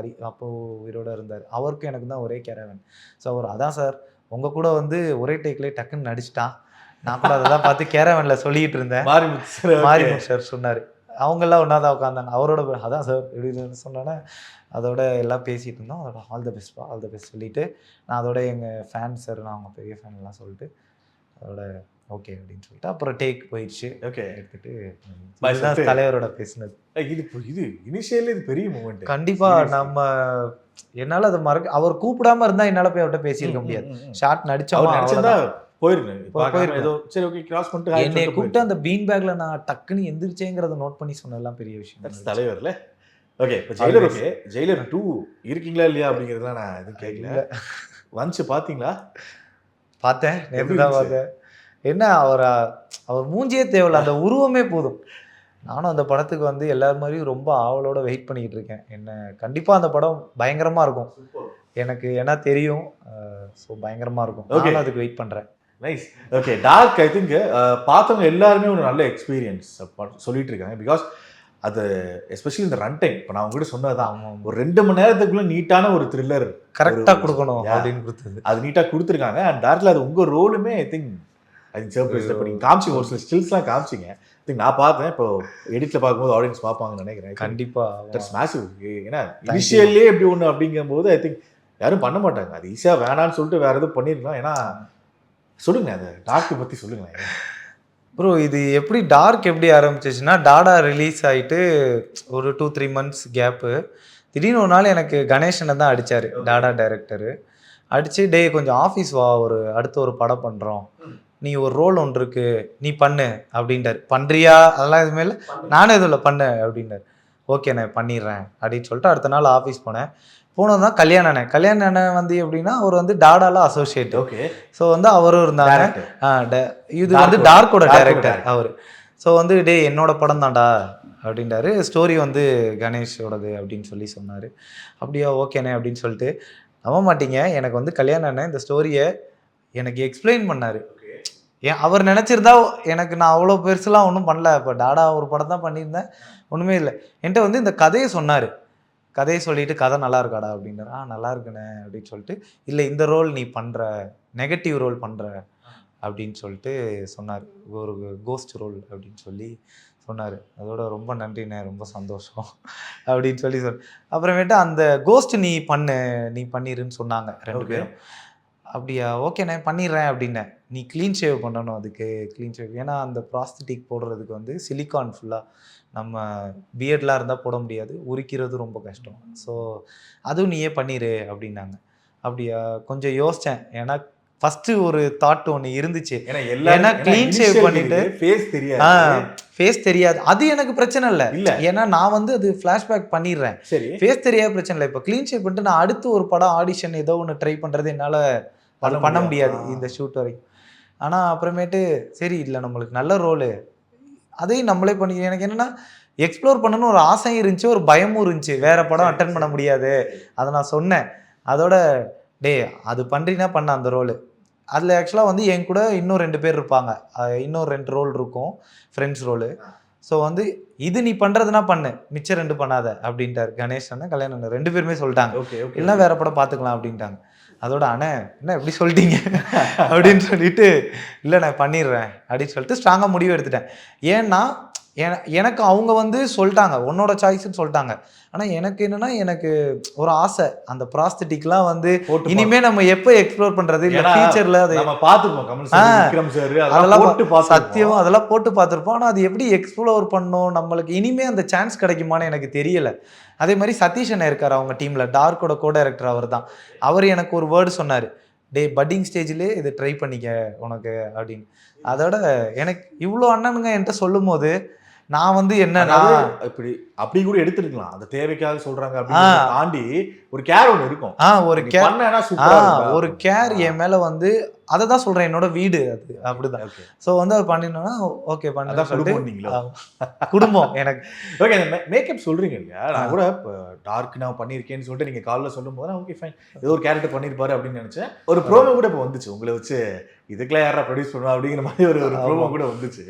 அப்போது உயிரோடு இருந்தார். அவருக்கும் எனக்கு தான் ஒரே கேரவன். ஸோ அவர் அதான் சார் உங்கள் கூட வந்து ஒரே டேக்லேயே டக்குன்னு நடிச்சிட்டான். நான் கூட அதை தான் பார்த்து கேரவனில் சொல்லிகிட்டு இருந்தேன். மாரிமுத்து சார் சொன்னார். அவங்கெல்லாம் ஒன்றா தான் உட்காந்தாங்க. அவரோட அதான் சார் இப்படின்னு சொன்னோன்னே அதோட எல்லாம் பேசிகிட்டு இருந்தோம். அதோட ஆல் த பெஸ்ட் சொல்லிவிட்டு நான் அதோட எங்கள் ஃபேன் சார் நான் அவங்க பெரிய ஃபேன்லாம் சொல்லிட்டு அதோட ஓகே அப்படின்னு சொல்லிட்டு அப்புறம் டேக் போயிடுச்சு. ஓகே எடுத்துகிட்டு தலைவரோட பேசினது இது இனிஷியலி இது பெரிய மூமெண்ட். கண்டிப்பாக நம்ம என்னால் அதை அவர் கூப்பிடாம இருந்தால் என்னால் போய் அவர்கிட்ட பேசியிருக்க முடியாது. ஷார்ட் நடிச்சா என்னை கூப்பிட்டு அந்த பீன் பேக்ல நான் டக்குன்னு எந்திரிச்சேங்கிறத நோட் பண்ணி சொன்னதெல்லாம் பெரிய விஷயம். தலைவர்ல ஓகே. இப்போ ஜெயிலர் 2 இருக்கீங்களா இல்லையா அப்படிங்கிறதுலாம் நான் எதுவும் கேட்கல. வந்துச்சு பார்த்தீங்களா? பார்த்தேன், நேற்று தான் பார்த்தேன். என்ன அவர் மூஞ்சியே தேவையில்ல, அந்த உருவமே போதும். நானும் அந்த படத்துக்கு வந்து எல்லார் மாதிரியும் ரொம்ப ஆவலோட வெயிட் பண்ணிக்கிட்டு இருக்கேன். என்ன கண்டிப்பாக அந்த படம் பயங்கரமாக இருக்கும் எனக்கு, ஏன்னா தெரியும். ஸோ பயங்கரமாக இருக்கும். நானும் அதுக்கு வெயிட் பண்ணுறேன். Nice. Okay. Dark I think பார்த்தவங்க எல்லாருமே ஒரு நல்ல எக்ஸ்பீரியன்ஸ் சொல்லிட்டு இருக்காங்க. பிகாஸ் அது எஸ்பெஷலி இந்த ரன் டைம் இப்போ நான் உங்ககிட்ட சொன்னதுதான், ஒரு 2 மணி நேரத்துக்குள்ள நீட்டான ஒரு த்ரில்லர் கரெக்டாக கொடுக்கணும் அப்படின்னு கொடுத்தது. அது நீட்டாக கொடுத்துருக்காங்க. அண்ட் டேரக்ட்ல அது உங்கள் ரோலுமே ஐ திங்க் சர்ப்ரைஸ். இப்போ நீங்கள் காமிச்சிங்க, ஒரு சில ஸ்டில்ஸ்லாம் காமிச்சிங்க. ஐ திங்க் நான் பார்த்தேன். இப்போ எடிட்டில் பார்க்கும்போது ஆடியன்ஸ் பார்ப்பாங்கன்னு நினைக்கிறேன். கண்டிப்பாக தட்ஸ் மேசிவ். ஏன்னா இனிஷியல்லே எப்படி ஒன்று அப்படிங்கும்போது ஐ திங்க் யாரும் பண்ண மாட்டாங்க. அது ஈஸியாக வேணான்னு சொல்லிட்டு வேறு எதுவும் பண்ணிருக்கலாம். ஏன்னா சொல்லுங்க, அதை டார்க்கை பற்றி சொல்லுங்களேன் ப்ரோ. இது எப்படி டார்க் எப்படி ஆரம்பிச்சிச்சுன்னா, டாடா ரிலீஸ் ஆகிட்டு ஒரு 2-3 months கேப்பு. திடீர்னு ஒரு நாள் எனக்கு கணேசனை தான் அடித்தார், டாடா டைரக்டரு. அடித்து டே கொஞ்சம் ஆஃபீஸ் வா, அடுத்த ஒரு படம் பண்ணுறோம், நீ ஒரு ரோல் ஒன்று இருக்குது, நீ பண்ணு அப்படின்ட்டார். பண்ணுறியா? அதெல்லாம் எதுவுமே இல்லை, நானும் எதுவும் இல்லை, பண்ணு அப்படின்ட்டார். ஓகே நான் பண்ணிடுறேன் அப்படின்னு சொல்லிட்டு அடுத்த நாள் ஆஃபீஸ் போனது தான் கல்யாண அண்ணன் வந்து எப்படின்னா அவர் வந்து டாடால அசோசியேட். ஓகே. ஸோ வந்து அவரும் இருந்தாங்க. இது வந்து டார்க்கோட டைரக்டர் அவர். ஸோ வந்து டே என்னோட படம் தான்டா அப்படின்றாரு. ஸ்டோரி வந்து கணேஷோடது அப்படின்னு சொன்னார். அப்படியா ஓகேண்ணே அப்படின்னு சொல்லிட்டு, நம்ப மாட்டீங்க, எனக்கு வந்து கல்யாண அண்ணன் இந்த ஸ்டோரியை எனக்கு எக்ஸ்பிளைன் பண்ணார். அவர் நினச்சிருந்தா எனக்கு நான் அவ்வளோ பெருசுலாம் ஒன்றும் பண்ணல. இப்போ டாடா ஒரு படம் தான் பண்ணியிருந்தேன், ஒன்றுமே இல்லை. என்கிட்ட வந்து இந்த கதையை சொன்னார். கதையை சொல்லிட்டு கதை நல்லா இருக்காடா அப்படின்னாரு. நல்லா இருக்குண்ணே அப்படின்னு சொல்லிட்டு, இல்லை இந்த ரோல் நீ பண்ணுற, நெகட்டிவ் ரோல் பண்ணுற அப்படின்னு சொல்லிட்டு சொன்னார். ஒரு கோஸ்ட் ரோல் அப்படின்னு சொன்னார். அதோட ரொம்ப நன்றிண்ணே, ரொம்ப சந்தோஷம் அப்படின்னு சொல். அப்புறமேட்டு அந்த கோஸ்ட் நீ பண்ணிருன்னு சொன்னாங்க 2 பேரும். அப்படியா ஓகேண்ணே பண்ணிடுறேன் அப்படின்னேன். நீ க்ளீன் ஷேவ் பண்ணணும், அதுக்கு க்ளீன் ஷேவ். ஏன்னா அந்த ப்ராஸ்தட்டிக் போடுறதுக்கு வந்து சிலிக்கான் ஃபுல்லாக, நம்ம பியர்ட்லாம் இருந்தால் போட முடியாது, உரிக்கிறது ரொம்ப கஷ்டம். ஸோ அதுவும் நீயே பண்ணிடு அப்படின்னாங்க. அப்படியா கொஞ்சம் யோசித்தேன். ஏன்னா ஃபஸ்ட்டு ஒரு தாட் ஒன்று இருந்துச்சு. ஏன்னா க்ளீன் ஷேவ் பண்ணிட்டு ஃபேஸ் தெரியாது, அது எனக்கு பிரச்சனை இல்லை. ஏன்னா நான் வந்து அது ஃப்ளாஷ்பேக் பண்ணிடுறேன். சரி, ஃபேஸ் தெரியாத பிரச்சனை இல்லை. இப்போ க்ளீன் ஷேவ் பண்ணிட்டு நான் அடுத்து ஒரு படம் ஆடிஷன் ஏதோ ஒன்று ட்ரை பண்ணுறது என்னால் பண்ண முடியாது இந்த ஷூட் வரைக்கும். ஆனால் அப்புறமேட்டு சரி இல்லை நம்மளுக்கு நல்ல ரோலு, அதையும் நம்மளே பண்ணி, எனக்கு என்னென்னா எக்ஸ்ப்ளோர் பண்ணணும்னு ஒரு ஆசையும் இருந்துச்சு, ஒரு பயமும் இருந்துச்சு. வேறு படம் அட்டன் பண்ண முடியாது, அதை நான் சொன்னேன். அதோட டே அது பண்ணுறீங்கன்னா பண்ண அந்த ரோலு. அதில் ஆக்சுவலாக வந்து என் கூட இன்னும் 2 பேர் இருப்பாங்க, இன்னும் 2 ரோல் இருக்கும், ஃப்ரெண்ட்ஸ் ரோலு. ஸோ வந்து இது நீ பண்ணுறதுனா பண்ணு, மிச்சம் 2 பண்ணாத அப்படின்ட்டார் கணேஷ் அண்ணன், கல்யாண அண்ணன் 2 பேருமே சொல்லிட்டாங்க. இல்லைன்னா வேறு படம் பார்த்துக்கலாம் அப்படின்ட்டாங்க. அதோட அண்ணே என்ன எப்படி சொல்லிட்டீங்க அப்படின்னு சொல்லிட்டு, இல்லை நான் பண்ணிடுறேன் அப்படின்னு சொல்லிட்டு ஸ்ட்ராங்காக முடிவு எடுத்துட்டேன். ஏன்னா எனக்கு அவங்க வந்து சொல்லிட்டாங்க உன்னோட சாய்ஸ்ன்னு சொல்லிட்டாங்க. ஆனால் எனக்கு என்னன்னா, எனக்கு ஒரு ஆசை, அந்த ப்ராஸ்தட்டிக்லாம் வந்து இனிமேல் நம்ம எப்போ எக்ஸ்ப்ளோர் பண்ணுறது, இல்லை ஃபியூச்சரில் அதை அதெல்லாம் சத்தியமாக அதெல்லாம் போட்டு பார்த்துருப்போம். ஆனால் அது எப்படி எக்ஸ்ப்ளோர் பண்ணணும், நம்மளுக்கு இனிமேல் அந்த சான்ஸ் கிடைக்குமான்னு எனக்கு தெரியலை. அதே மாதிரி சதீஷ் அண்ணன் இருக்கார் அவங்க டீமில், டார்க்கோட கோ டைரக்டர் அவர் தான். அவர் எனக்கு ஒரு வேர்டு சொன்னார், டே பட்டிங் ஸ்டேஜ்லேயே இதை ட்ரை பண்ணிக்க உனக்கு அப்படின்னு. அதோட எனக்கு இவ்வளோ அண்ணனுங்க என்கிட்ட சொல்லும் போது நான் வந்து என்னன்னா இப்படி அப்படி கூட எடுத்துருக்கலாம், அந்த தேவைக்காக சொல்றாங்க அப்படின்னு தாண்டி ஒரு கேர் ஒன்று இருக்கும். ஒரு நீ கேர் பண்ணேன்னா சூப்பரா இருக்கும். ஒரு கேர் என் மேல வந்து அதை தான் சொல்றேன், என்னோட வீடு அது அப்படிதான். Okay. ஸோ வந்து அது பண்ணினோன்னா ஓகே அதான் பண்ண குடும்பம் நீங்களோ. குடும்பம் எனக்கு. ஓகே, அந்த மேக்கப் சொல்றீங்க இல்லையா, நான் கூட டார்க் நான் பண்ணியிருக்கேன்னு சொல்லிட்டு நீங்க காலைல சொல்லும் போது ஓகே ஃபைன் ஏதோ ஒரு கேரக்டர் பண்ணியிருப்பாரு அப்படின்னு நினைச்சேன். ஒரு ப்ரோமோ கூட இப்போ வந்துச்சு உங்களை வச்சு, இதுக்கெல்லாம் யாரா ப்ரொடியூஸ் பண்ணுவா அப்படிங்கிற மாதிரி ஒரு ப்ரோமோ கூட வந்துச்சு.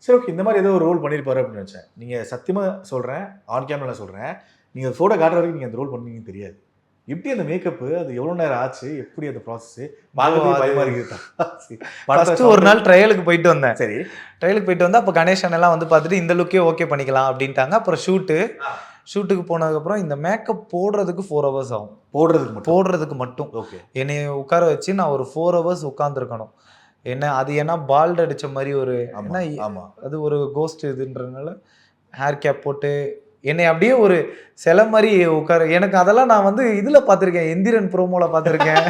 சரி ஓகே, இந்த மாதிரி ஏதோ ஒரு ரோல் பண்ணியிருப்பாரு அப்படின்னு நினச்சேன். நீங்கள் சத்தியமாக சொல்கிறேன், ஆன் கேமரா சொல்கிறேன், நீங்கள் ஃபோட்டோ காட்டுற வரைக்கும் நீங்கள் அந்த ரோல் பண்ணீங்கன்னு தெரியாது. எப்படி அந்த மேக்கப்பு, அது எவ்வளோ நேரம் ஆச்சு, எப்படி அந்த ப்ராசஸ் பார்க்கவே பயமாக இருக்குது. ஃபர்ஸ்ட் ஒரு நாள் ட்ரையலுக்கு போயிட்டு வந்தேன். சரி, ட்ரையலுக்கு போயிட்டு வந்து அப்போ கணேசன் எல்லாம் வந்து பார்த்துட்டு இந்த லுக்கே ஓகே பண்ணிக்கலாம் அப்படின்ட்டாங்க. அப்புறம் ஷூட்டுக்கு போனதுக்கப்புறம் இந்த மேக்கப் போடுறதுக்கு 4 hours ஆகும். போடுறதுக்கு மட்டும் ஓகே. என்னை உட்கார வச்சு நான் ஒரு 4 hours உட்காந்துருக்கணும். என்ன அது ஏன்னா பால்ட் அடிச்ச மாதிரி ஒரு அது ஒரு கோஸ்ட் இதுன்றதுனால ஹேர் கேப் போட்டு என்னை அப்படியே ஒரு சிலை மாதிரி உட்கார. எனக்கு அதெல்லாம் நான் வந்து இதுல பார்த்துருக்கேன், எந்திரன் ப்ரோமோல பார்த்துருக்கேன்,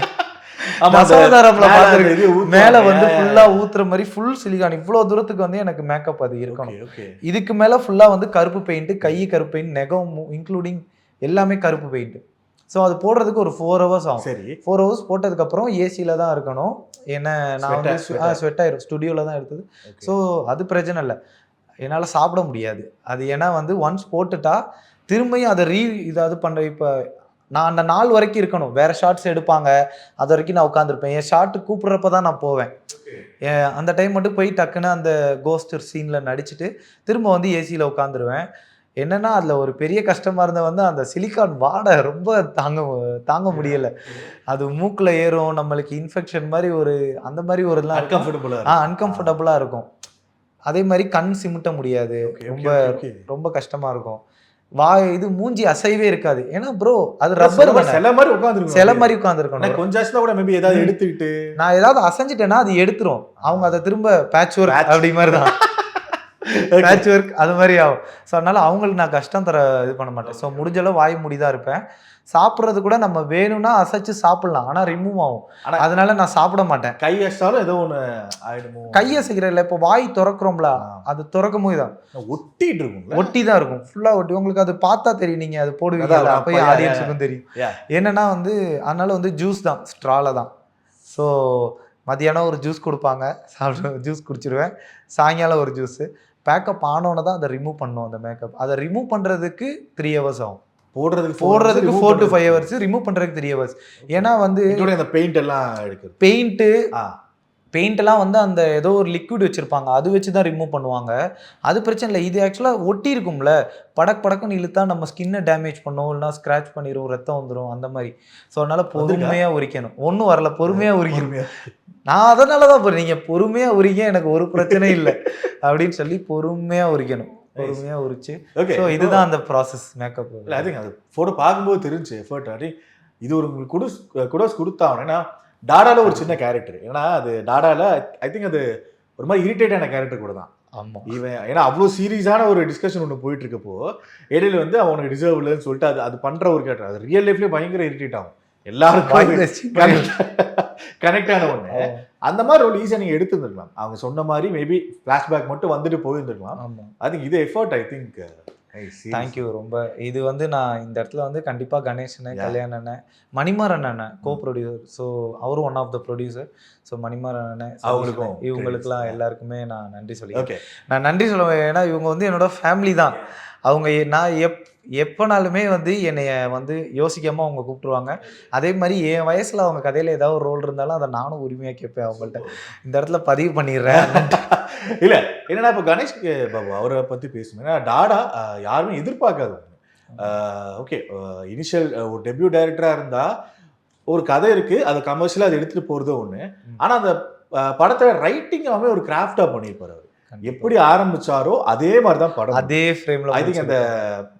மேல வந்து ஃபுல்லா ஊத்துற மாதிரி ஃபுல் சிலிகான். இவ்வளவு தூரத்துக்கு வந்து எனக்கு மேக்கப் அது இருக்கணும். இதுக்கு மேல ஃபுல்லா வந்து கருப்பு பெயிண்ட், கை கருப்பு பெயிண்ட், நெகம் இன்க்ளூடிங் எல்லாமே கருப்பு பெயிண்ட். ஸோ அது போடுறதுக்கு ஒரு 4 hours ஆகும். சரி, 4 hours போட்டதுக்கப்புறம் ஏசியில் தான் இருக்கணும். ஏன்னா நான் வந்து ஸ்வெட் ஆயிரும், ஸ்டுடியோவில் தான் எடுத்தது. ஸோ அது பிரச்சனை இல்லை, என்னால் சாப்பிட முடியாது அது. ஏன்னா வந்து ஒன்ஸ் போட்டுட்டா திரும்பியும் அதை இதாவது பண்ணுற. இப்போ நான் அந்த நாள் வரைக்கும் இருக்கணும், வேறு ஷார்ட்ஸ் எடுப்பாங்க, அது வரைக்கும் நான் உட்காந்துருப்பேன். என் ஷார்ட்டு கூப்பிட்றப்ப தான் நான் போவேன். அந்த டைம் மட்டும் போய் டக்குன்னு அந்த கோஸ்டர் சீனில் நடிச்சுட்டு திரும்ப வந்து ஏசியில் உட்காந்துருவேன். என்னன்னா அதில் ஒரு பெரிய கஷ்டமாக இருந்த வந்து அந்த சிலிக்கான் வாடை ரொம்ப தாங்க முடியலை. அது மூக்கில் ஏறும், நம்மளுக்கு இன்ஃபெக்ஷன் மாதிரி ஒரு அந்த மாதிரி ஒரு அன்கம்ஃபர்டபுளாக இருக்கும். அதே மாதிரி கண் சிமிட்ட முடியாது, ரொம்ப கஷ்டமாக இருக்கும். இது மூஞ்சி அசைவே இருக்காது. ஏன்னா ப்ரோ அது ரப்பர் சில மாதிரி உட்காந்துருக்கணும். கொஞ்சம் கூட மேபி ஏதாவது எடுத்துக்கிட்டு நான் ஏதாவது அசைஞ்சிட்டேன்னா அது எடுத்துரும். அவங்க அதை திரும்ப பேட்ச் ஒர்க் அப்படி மாதிரி தான் பேட்ச் ஒர்க் அது மாதிரி ஆகும். ஸோ அதனால அவங்களுக்கு நான் கஷ்டம் தர இது பண்ண மாட்டேன். ஸோ முடிஞ்சளவு வாய் முடிதான் இருப்பேன். சாப்பிட்றது கூட நம்ம வேணும்னா அசைச்சு சாப்பிடலாம், ஆனால் ரிமூவ் ஆகும். அதனால நான் சாப்பிட மாட்டேன். கை அசாலும் ஏதோ ஒன்று ஆயிடுமோ. கையை செய்கிறதில்ல, இப்போ வாய் திறக்கிறோம்ல, அது திறக்கும் போது தான் ஒட்டிட்டு இருக்கும், ஒட்டி தான் இருக்கும், ஃபுல்லாக ஒட்டி. உங்களுக்கு அது பார்த்தா தெரியும், நீங்கள் அது போடுவீங்க, அப்போ ஆடியன்ஸுக்கும் தெரியும். என்னன்னா வந்து அதனால வந்து ஜூஸ் தான், ஸ்ட்ரால தான். ஸோ மதியானம் ஒரு ஜூஸ் கொடுப்பாங்க, ஜூஸ் குடிச்சிருவேன். சாயங்காலம் ஒரு ஜூஸு. பேக்கப் ஆனோன்னு தான் அதை ரிமூவ் பண்ணணும். அந்த மேக்கப் அதை ரிமூவ் பண்ணுறதுக்கு 3 hours ஆகும். போடுறதுக்கு 4 to 5 hours, ரிமூவ் பண்ணுறதுக்கு 3 hours. ஏன்னா வந்து அந்த பெயிண்ட் எல்லாம் எடுக்குது. பெயிண்ட்லாம் வந்து அந்த ஏதோ ஒரு லிக்விட் வச்சுருப்பாங்க, அது வச்சு தான் ரிமூவ் பண்ணுவாங்க. அது பிரச்சனை இல்லை. இது ஆக்சுவலாக ஒட்டி இருக்கும்ல, படக்குன்னு இழுத்தா நம்ம ஸ்கின்னை டேமேஜ் பண்ணும், இல்லைனா ஸ்க்ராட்ச் பண்ணிடும், ரத்தம் வந்துடும், அந்த மாதிரி. ஸோ அதனால் பொறுமையாக உரிக்கணும். ஒன்றும் வரல, பொறுமையாக உரிக்கணும். நான் அதனால தான் போகிறேன், நீங்கள் பொறுமையாக உரிக்க, எனக்கு ஒரு பிரச்சனை இல்லை அப்படின்னு சொல்லி பொறுமையாக உரிக்கணும். பொறுமையாக உரிச்சு. ஓகே, இதுதான் அந்த ப்ராசஸ் மேக்கப். இல்லை ஐ திங்க் அது ஃபோட்டோ பார்க்கும்போது தெரிஞ்சு எஃபர்ட் ஆடி இது ஒரு குடோஸ் கொடுத்தாங்க. ஏன்னா டாடால ஒரு சின்ன கேரக்டர், ஏன்னா அது டாடால ஐ திங்க் அது ஒரு மாதிரி இரிட்டேட்டான கேரக்டர் கூட தான். ஆமாம், இவன் ஏன்னா அவ்வளோ சீரியஸான ஒரு டிஸ்கஷன் ஒன்று போயிட்டு இருக்கப்போ இடையில வந்து அவனுக்கு டிசர்வ் இல்லைன்னு சொல்லிட்டு அது பண்ணுற ஒரு கேரக்டர். அது ரியல் லைஃப்லேயே பயங்கர இரிட்டேட் ஆகும், எல்லாருக்கும் கனெக்ட் ஆன ஒன்று. அந்த மாதிரி ஒரு ஈஸியாக நீங்கள் எடுத்துருந்துருக்கலாம். அவங்க சொன்ன மாதிரி மேபி ஃப்ளாஷ்பேக் மட்டும் வந்துட்டு போயிருந்துருக்கலாம். ஐ திங்க் இது எஃபர்ட். ஐ திங்க் தேங்க்யூ ரொம்ப. இது வந்து நான் இந்த இடத்துல வந்து கண்டிப்பாக கணேசனை, கல்யாண அண்ணன், மணிமாறன் அண்ணன் கோ ப்ரொடியூசர். ஸோ அவரும் one of the producer. So Manimaran அண்ணன், அவங்களுக்கும் இவங்களுக்குலாம் எல்லாருக்குமே நான் நன்றி சொல்லியிருக்கேன். நான் நன்றி சொல்லுவேன், ஏன்னா இவங்க வந்து என்னோட ஃபேமிலி தான். அவங்க நான் எப்போனாலுமே வந்து என்னைய வந்து யோசிக்காமல் அவங்க கூப்பிட்டுருவாங்க. அதே மாதிரி என் வயசில் அவங்க கதையில் ஏதாவது ஒரு ரோல் இருந்தாலும் அதை நானும் உரிமையாக கேட்பேன் அவங்கள்ட்ட. இந்த இடத்துல பதிவு பண்ணிடுறேன். இல்லை என்னன்னா இப்போ கணேஷ் பாபு அவரை பற்றி பேசணும். ஏன்னா டாடா யாருமே எதிர்பார்க்காது. ஓகே, இனிஷியல் ஒரு டெபியூ டைரக்டராக இருந்தால் ஒரு கதை இருக்குது, அதை கமர்ஷியலாக அதை எடுத்துகிட்டு போகிறதோ ஒன்று. ஆனால் அந்த படத்தை ரைட்டிங் எல்லாமே ஒரு கிராஃப்டாக பண்ணியிருப்பார் அவர். எப்படி ஆரம்பிச்சாரோ அதே மாதிரி தான் படம், அதே ஃப்ரேம்ல. ஐ திங்க் அந்த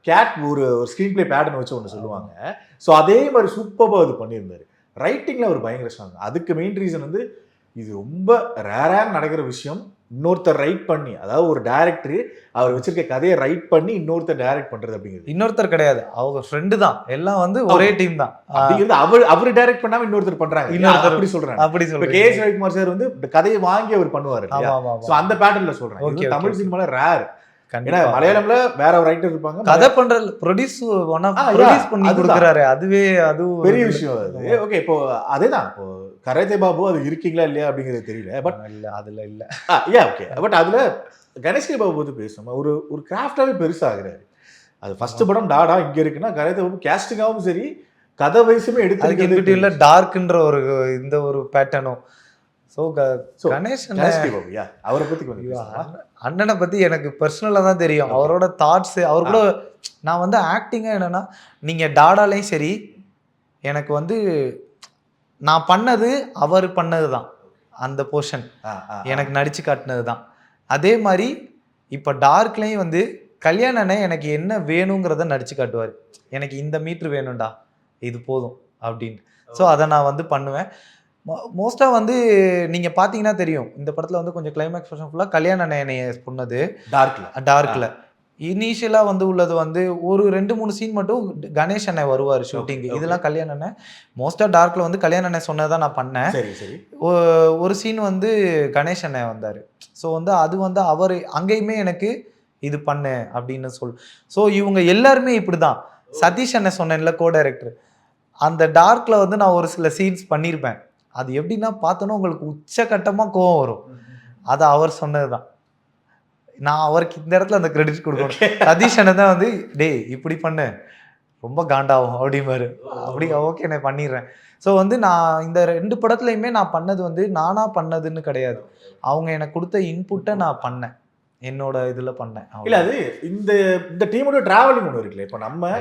கேட் ஒரு ஸ்க்ரீன் பிளே பேட்டர்ன் வச்சு ஒன்று சொல்லுவாங்க. ஸோ அதே மாதிரி சூப்பராக அது பண்ணியிருந்தாரு. ரைட்டிங்ல ஒரு பயங்கர ஸ்ட்ராங். அதுக்கு மெயின் ரீசன் வந்து இது ரொம்ப ரேராக நடக்கிற விஷயம். இன்னொருத்தர் ரைட் பண்ணி, அதாவது ஒரு டைரக்டர் அவர் வச்சிருக்க கதையை ரைட் பண்ணி இன்னொருத்தர் டைரக்ட் பண்றது அப்படிங்கிறது. இன்னொருத்தர் கிடையாது, அவங்க ஃப்ரெண்டு தான், எல்லாம் வந்து ஒரே டீம் தான். அப்படிங்கிறது அவர் டைரக்ட் பண்ணாம இன்னொருத்தர் பண்றாங்க, இன்னொருத்தர் அப்படி சொல்றாங்க. அப்படி சொல்றேன். கே எஸ் ரவிக்குமார் சார் வந்து கதையை வாங்கி அவர் பண்ணுவாரு. ஸோ அந்த பேட்டர்ல சொல்றேன். தமிழ் சினிமால ரேர் ஏன்னா மலையாளம்ல வேற ஒரு ரைட்டர் இருப்பாங்க, கதை பண்ற ப்ரொடியூஸ் பண்ணி அதுதான். கொடுக்குறாரு, அதுவே அது பெரிய விஷயம் அது. ஓகே, இப்போ அதேதான், இப்போ கராத்தே பாபு அது இருக்கீங்களா இல்லையா அப்படிங்கிறது தெரியல, பட் இல்ல அதுல இல்ல. ஓகே, பட் அதுல கணேஷ் கே பாபு பத்தி பேசணும். ஒரு கிராஃப்டாவே பெருசாகிறாரு. அது ஃபர்ஸ்ட் படம் டாடா இங்க இருக்குன்னா கராத்தே பாபு கேஸ்டிங்காவும் சரி கதை வயசுமே அதுக்கு எடுத்து இன்பிட்வீன்ல டார்க்ன்ற ஒரு இந்த ஒரு பேட்டர்னும். ஸோ கணேஷ் அவரை பத்தி கொஞ்சம் அண்ணனை பத்தி எனக்கு பர்சனலாக தான் தெரியும். அவரோட தாட்ஸ், அவர் கூட நான் வந்து ஆக்டிங்காக என்னன்னா, நீங்க டாடாலையும் சரி எனக்கு வந்து நான் பண்ணது அவர் பண்ணது தான், அந்த போர்ஷன் எனக்கு நடிச்சு காட்டினது தான். அதே மாதிரி இப்போ டார்க்லையும் வந்து கல்யாணனே எனக்கு என்ன வேணுங்கிறத நடிச்சு காட்டுவார். எனக்கு இந்த மீட்ரு வேணும்டா, இது போதும் அப்படின்னு. ஸோ அதை நான் வந்து பண்ணுவேன். மோஸ்ட்டாக வந்து நீங்கள் பார்த்தீங்கன்னா தெரியும், இந்த படத்தில் வந்து கொஞ்சம் கிளைமேக்ஸ் போர்ஷன் ஃபுல்லாக கல்யாண என்னைய சொன்னது டார்க்கில். இனிஷியலாக வந்து உள்ளது வந்து ஒரு 2-3 சீன் மட்டும் கணேஷ் அண்ணன் வருவார் ஷூட்டிங்கு. இதெல்லாம் கல்யாண அண்ணன். மோஸ்ட்டாக டார்க்கில் வந்து கல்யாண அண்ணன் சொன்னதான் நான் பண்ணேன். ஒரு சீன் வந்து கணேஷ் அண்ணன் வந்தார். ஸோ வந்து அது வந்து அவர் அங்கேயுமே எனக்கு இது பண்ணு அப்படின்னு ஸோ இவங்க எல்லாருமே இப்படி தான். சதீஷ் அண்ணன் சொன்னேன்ல, கோ டைரக்டர், அந்த டார்க்கில் வந்து நான் ஒரு சில சீன்ஸ் பண்ணியிருப்பேன். அது எப்படின்னா பார்த்தோன்னா உங்களுக்கு உச்சக்கட்டமாக கோவம் வரும். அது அவர் சொன்னது தான். நான் அவருக்கு இந்த இடத்துல அந்த கிரெடிட் கொடுக்கணும். சதீஷ் அண்ணன் தான் வந்து டேய் இப்படி பண்ணு ரொம்ப காண்டாகும் அப்படிம்பாரு. அப்படி ஓகே நான் பண்ணிடுறேன். ஸோ வந்து நான் இந்த 2 படத்துலையுமே நான் பண்ணது வந்து நானாக பண்ணதுன்னு கிடையாது. அவங்க எனக்கு கொடுத்த இன்புட்டை நான் பண்ணேன், என்னோட இதில் பண்ணேன். இல்லை அது இந்த டீமோட ட்ராவலிங் ஒன்று இருக்குல்ல. இப்போ நம்ம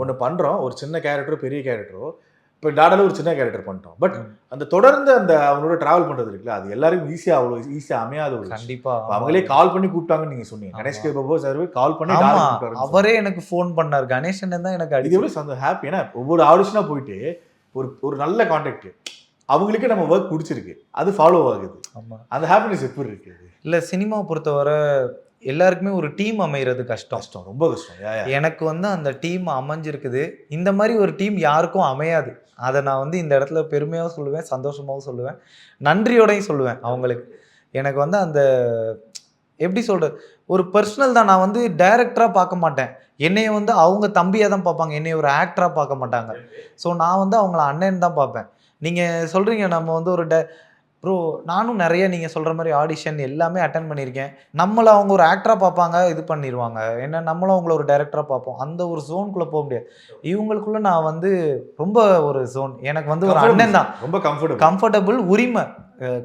ஒன்று பண்ணுறோம், ஒரு சின்ன கேரக்டரோ பெரிய கேரக்டரோ, இப்போ டாடால ஒரு சின்ன கேரக்டர் பண்ணிட்டோம், பட் அந்த தொடர்ந்து அந்த அவங்களோட டிராவல் பண்றது இருக்குல்ல, அது எல்லாருக்கும் அவ்வளோ ஈஸியாக அமையாத ஒரு கண்டிப்பா. அவங்களே கால் பண்ணி கூப்பிட்டாங்கன்னு நீங்க சொன்னீங்க. Ganesh K Babu sir call பண்ணி அவரே எனக்கு ஃபோன் பண்ணார். கணேசன் தான் எனக்கு இது எவ்வளோ அந்த ஹாப்பி. ஏன்னா ஒவ்வொரு ஆடிஷனா போயிட்டு ஒரு நல்ல கான்டாக்ட், அவங்களுக்கு நம்ம ஒர்க் பிடிச்சிருக்கு, அது ஃபாலோ ஆகுது. அந்த ஹாப்பினஸ் எப்படி இருக்கு? இல்லை சினிமா பொறுத்தவரை எல்லாருக்குமே ஒரு டீம் அமைகிறது கஷ்டம், ரொம்ப கஷ்டம். எனக்கு வந்து அந்த டீம் அமைஞ்சிருக்குது. இந்த மாதிரி ஒரு டீம் யாருக்கும் அமையாது. அதை நான் வந்து இந்த இடத்துல பெருமையாகவும் சொல்லுவேன், சந்தோஷமாகவும் சொல்லுவேன், நன்றியோடையும் சொல்லுவேன் அவங்களுக்கு. எனக்கு வந்து அந்த எப்படி சொல்கிறது, ஒரு பர்சனல் தான். நான் வந்து டைரக்டராக பார்க்க மாட்டேன், என்னைய வந்து அவங்க தம்பியாக தான் பார்ப்பாங்க, என்னைய ஒரு ஆக்டராக பார்க்க மாட்டாங்க. ஸோ நான் வந்து அவங்கள அண்ணன் தான் பார்ப்பேன். நீங்கள் சொல்கிறீங்க நம்ம வந்து ஒரு ப்ரோ, நானும் நிறைய நீங்கள் சொல்கிற மாதிரி ஆடிஷன் எல்லாமே அட்டன் பண்ணியிருக்கேன். நம்மளை அவங்க ஒரு ஆக்டராக பார்ப்பாங்க, இது பண்ணிடுவாங்க. ஏன்னா நம்மளும் அவங்கள ஒரு டைரக்டராக பார்ப்போம். அந்த ஒரு ஜோனுக்குள்ளே போக முடியாது. இவங்களுக்குள்ள நான் வந்து ரொம்ப ஒரு ஜோன். எனக்கு வந்து ஒரு அண்ணன் தான், ரொம்ப கம்ஃபர்டபுள், உரிமை.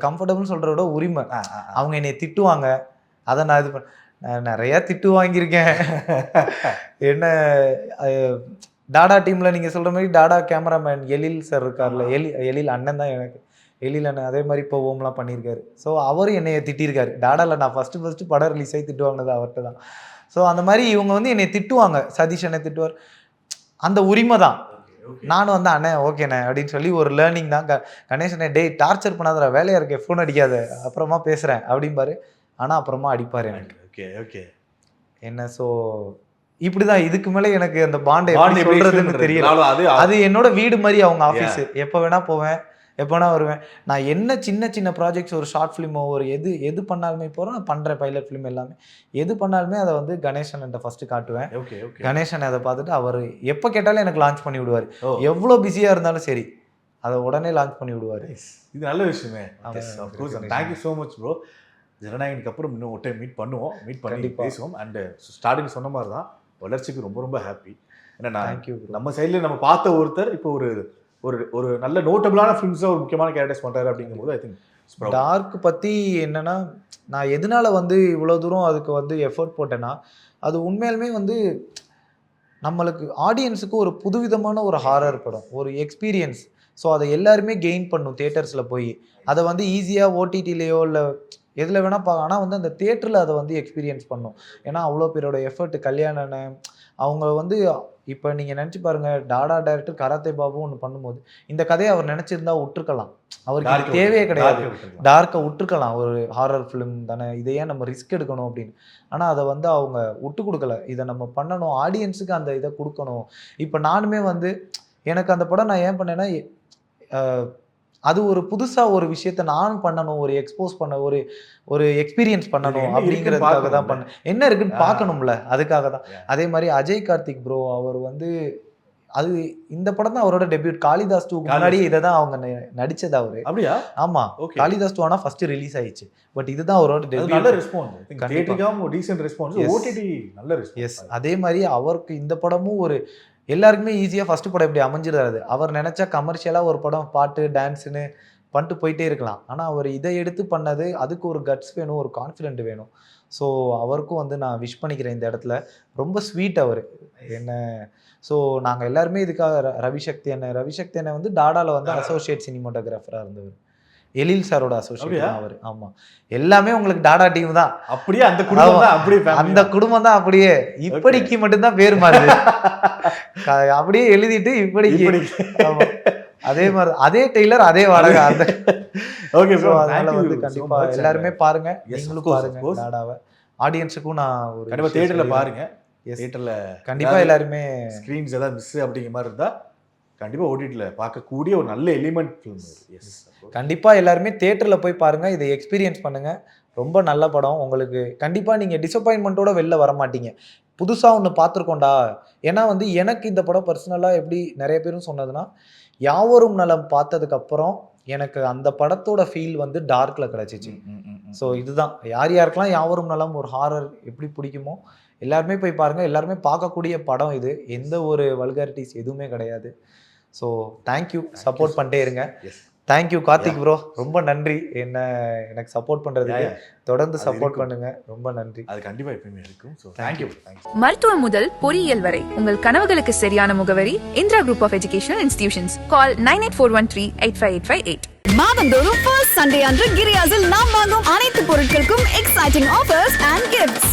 கம்ஃபர்டபுள்னு சொல்கிறத விட உரிமை. அவங்க என்னை திட்டுவாங்க, அதை நான் இது நிறையா திட்டு வாங்கியிருக்கேன். என்ன டாடா டீமில் நீங்கள் சொல்கிற மாதிரி டாடா கேமராமேன் எழில் சார் இருக்கார்ல, எழில் அண்ணன் தான் எனக்கு. எழில் அண்ணன் அதே மாதிரி இப்போ ஓம்லாம் பண்ணியிருக்காரு. ஸோ அவரும் என்னைய திட்டிருக்காரு. டாடாவில் நான் ஃபஸ்ட்டு படம் ரிலீஸ் ஆகி திட்டு வாங்கினது அவர்கிட்ட தான். ஸோ அந்த மாதிரி இவங்க வந்து என்னை திட்டுவாங்க, சதீஷ் அண்ணன் திட்டுவார். அந்த உரிமை தான். நானும் வந்து அண்ணன் ஓகேண்ணே அப்படின்னு சொல்லி ஒரு லேர்னிங் தான். கணேசனே டேய் டார்ச்சர் பண்ணாத, வேலையாக இருக்கே, ஃபோன் அடிக்காத, அப்புறமா பேசுகிறேன் அப்படிம்பாரு. ஆனால் அப்புறமா அடிப்பார் எனக்கு. ஓகே என்ன ஸோ இப்படி தான். இதுக்கு மேலே எனக்கு அந்த பாண்டை எப்படி சொல்கிறதுன்னு தெரியல. அது என்னோட வீடு மாதிரி அவங்க ஆஃபீஸு. எப்போ வேணால் போவேன், எப்போனா வருவேன். நான் என்ன சின்ன ப்ராஜெக்ட்ஸ், ஒரு ஷார்ட் ஃபிலிமோ ஒரு எது பண்ணாலுமே போகிறோம், நான் பண்ணுறேன் பைலட் ஃபிலிம் எல்லாமே. எது பண்ணாலுமே அதை வந்து கணேசன்கிட்ட ஃபஸ்ட்டு காட்டுவேன். கணேசன் அதை பார்த்துட்டு அவர் எப்போ கேட்டாலும் எனக்கு லான்ச் பண்ணி விடுவார். எவ்வளோ பிஸியாக இருந்தாலும் சரி, அதை உடனே லான்ச் பண்ணி விடுவார். இது நல்ல விஷயமே. Thank you so much bro. ஜனநாயகனுக்கு அப்புறம் இன்னும் ஒரு டைம் மீட் பண்ணி பேசுவோம். அண்ட் ஸ்டார்டிங் சொன்ன மாதிரி தான், வளர்ச்சிக்கு ரொம்ப ரொம்ப ஹாப்பி. ஏன்னா நம்ம சைடில் நம்ம பார்த்த ஒருத்தர் இப்போ ஒரு நல்ல நோட்டபிளான ஃபிலிம்ஸை ஒரு முக்கியமான கேரக்டர்ஸ் பண்ணுறாரு அப்படிங்கும்போது ஐ திங்க் டார்க் பற்றி என்னென்னா, நான் எதனால வந்து இவ்வளோ தூரம் அதுக்கு வந்து எஃபர்ட் போட்டேன்னா, அது உண்மையாலுமே வந்து நம்மளுக்கு ஆடியன்ஸுக்கு ஒரு புதுவிதமான ஒரு ஹாரர் படம், ஒரு எக்ஸ்பீரியன்ஸ். ஸோ அதை எல்லாருமே கெயின் பண்ணும் தியேட்டர்ஸில் போய். அதை வந்து ஈஸியாக ஓடிடிலேயோ இல்லை எதில் வேணால் ஆனால் வந்து அந்த தியேட்டரில் அதை வந்து எக்ஸ்பீரியன்ஸ் பண்ணும். ஏன்னா அவ்வளோ பேரோட எஃபர்ட். கல்யாணனை அவங்க வந்து இப்போ நீங்கள் நினச்சி பாருங்கள், டாடா டைரக்டர் கராத்தே பாபு ஒன்று பண்ணும்போது இந்த கதையை அவர் நினச்சிருந்தா விட்டுருக்கலாம், அவருக்கு தேவையே கிடையாது, டார்க்கை விட்டுருக்கலாம், ஒரு ஹாரர் ஃபிலிம் தானே, இதையே நம்ம ரிஸ்க் எடுக்கணும் அப்படின்னு. ஆனால் அதை வந்து அவங்க விட்டு கொடுக்கல. இதை நம்ம பண்ணணும், ஆடியன்ஸுக்கு அந்த இதை கொடுக்கணும். இப்போ நானுமே வந்து எனக்கு அந்த படம் நான் ஏன் பண்ணேன்னா, அது ஒரு புதுசா ஒரு விஷயத்த நான் பண்ணணும், ஒரு எக்ஸ்போஸ் பண்ண, ஒரு எக்ஸ்பீரியன்ஸ் பண்ணணும் அப்படிங்கிறதுக்காக தான் பண்ண. என்ன இருக்குன்னு பார்க்கணும்ல, அதுக்காக தான். அதே மாதிரி அஜய் கார்த்திக் ப்ரோ, அவர் வந்து அது இந்த படம் தான் அவரோட டெபியூட். காளிதாஸ் 2 முன்னாடியே இதை தான் அவங்க நடிச்சது அவரு. அப்படியா? ஆமா, காளிதாஸ் 2 ஆனா ஃபர்ஸ்ட் ரிலீஸ் ஆயிடுச்சு. பட் இதுதான் அவரோட டெபியூட். நல்ல ரெஸ்பான்ஸ். தியேட்டருக்காம் ஒரு டீசன்ட் ரெஸ்பான்ஸ். ஓடிடி நல்ல ரெஸ்பான்ஸ். எஸ், அதே மாதிரி அவருக்கு இந்த படமும் ஒரு எல்லாருக்குமே ஈஸியா ஃபர்ஸ்ட் படம் இப்படி அமைஞ்சிடாது. அவர் நினைச்சா கமர்ஷியலா ஒரு படம் பாட்டு டான்ஸ்னு பண்ணிட்டு போயிட்டே இருக்கலாம். ஆனா அவர் இதை எடுத்து பண்ணது, அதுக்கு ஒரு கட்ஸ் வேணும், ஒரு கான்ஃபிடென்ட் வேணும். ஸோ அவருக்கும் வந்து நான் விஷ் பண்ணிக்கிறேன் இந்த இடத்துல. ரொம்ப ஸ்வீட் அவர் என்ன. ஸோ நாங்கள் எல்லாருமே இதுக்காக ரவிசக்தி அண்ணன் வந்து டாடால வந்து அசோசியேட் சினிமாட்டோகிராஃபராக இருந்தவர். எழில் சாரோட அசோசியேட் அவர். ஆமா, எல்லாமே உங்களுக்கு டாடா டீம் தான். அப்படியே அந்த குடும்பம் தான், அப்படியே அந்த குடும்பம் தான். அப்படியே இப்படிக்கு மட்டும்தான் பேர் மாறுது. அப்படியே எழுதிட்டு இப்படிக்கு. அதே மாதிரி அதே டெய்லர் அதே வாடகை. அந்த ஓகே ப்ரோ, அதனால வந்து கண்டிப்பா எல்லாருமே பாருங்க, நீங்களும் பாருங்க டாடாவை. ஆடியன்ஸுக்கும் நான் ஒரு கண்டிப்பா தியேட்டர்ல பாருங்க. தியேட்டர்ல கண்டிப்பா எல்லாருமே ஸ்கிரீன்ஸ் ஏதாவது மிஸ் அப்படிங்கிற மாதிரி இருந்தா கண்டிப்பா ஓடிடில பார்க்கக்கூடிய ஒரு நல்ல எலிமெண்ட் ஃபிலிம். எஸ், கண்டிப்பா எல்லாருமே தியேட்டர்ல போய் பாருங்க, இதை எக்ஸ்பீரியன்ஸ் பண்ணுங்க. ரொம்ப நல்ல படம். உங்களுக்கு கண்டிப்பா நீங்க டிசப்பாயின்மெண்ட்டோட வெளில வர மாட்டீங்க. புதுசா ஒன்று பார்த்துருக்கோண்டா. ஏன்னா வந்து எனக்கு இந்த படம் பர்சனலா எப்படி நிறைய பேரும் சொன்னதுன்னா, யாவரும் நலம் பார்த்ததுக்கு அப்புறம் எனக்கு அந்த படத்தோட ஃபீல் வந்து டார்க்ல கிடைச்சிச்சு. ஸோ இதுதான் யாருக்கெல்லாம் யாவரும் நலம் ஒரு ஹாரர் எப்படி பிடிக்குமோ எல்லாருமே போய் பாருங்க. எல்லாருமே பார்க்கக்கூடிய படம் இது. எந்த ஒரு வல்காரிட்டிஸ் எதுவுமே கிடையாது. ஸோ தேங்க்யூ, சப்போர்ட் பண்ணிட்டே இருங்க. தேங்க்யூ கார்த்திக் ப்ரோ, ரொம்ப நன்றி எனக்கு சப்போர்ட் பண்றதுக்கு. தொடர்ந்து சப்போர்ட் பண்ணுங்க. ரொம்ப நன்றி. அது கண்டிப்பா எப்பவுமே இருக்கும். So thank you. மருத்துவம் முதல் பொறியியல் வரை உங்கள் கனவுகளுக்கு சரியான முகவரி Indira group of educational institutions. Call 9841385858. மாதந்தோறும் ஃபர்ஸ்ட் சண்டே அன்று கிரியாஸில் நாம் வாங்கும் அனைத்து பொருட்களுக்கும் எக்ஸைட்டிங் ஆஃபர்ஸ் அண்ட் கிஃப்ட்ஸ்.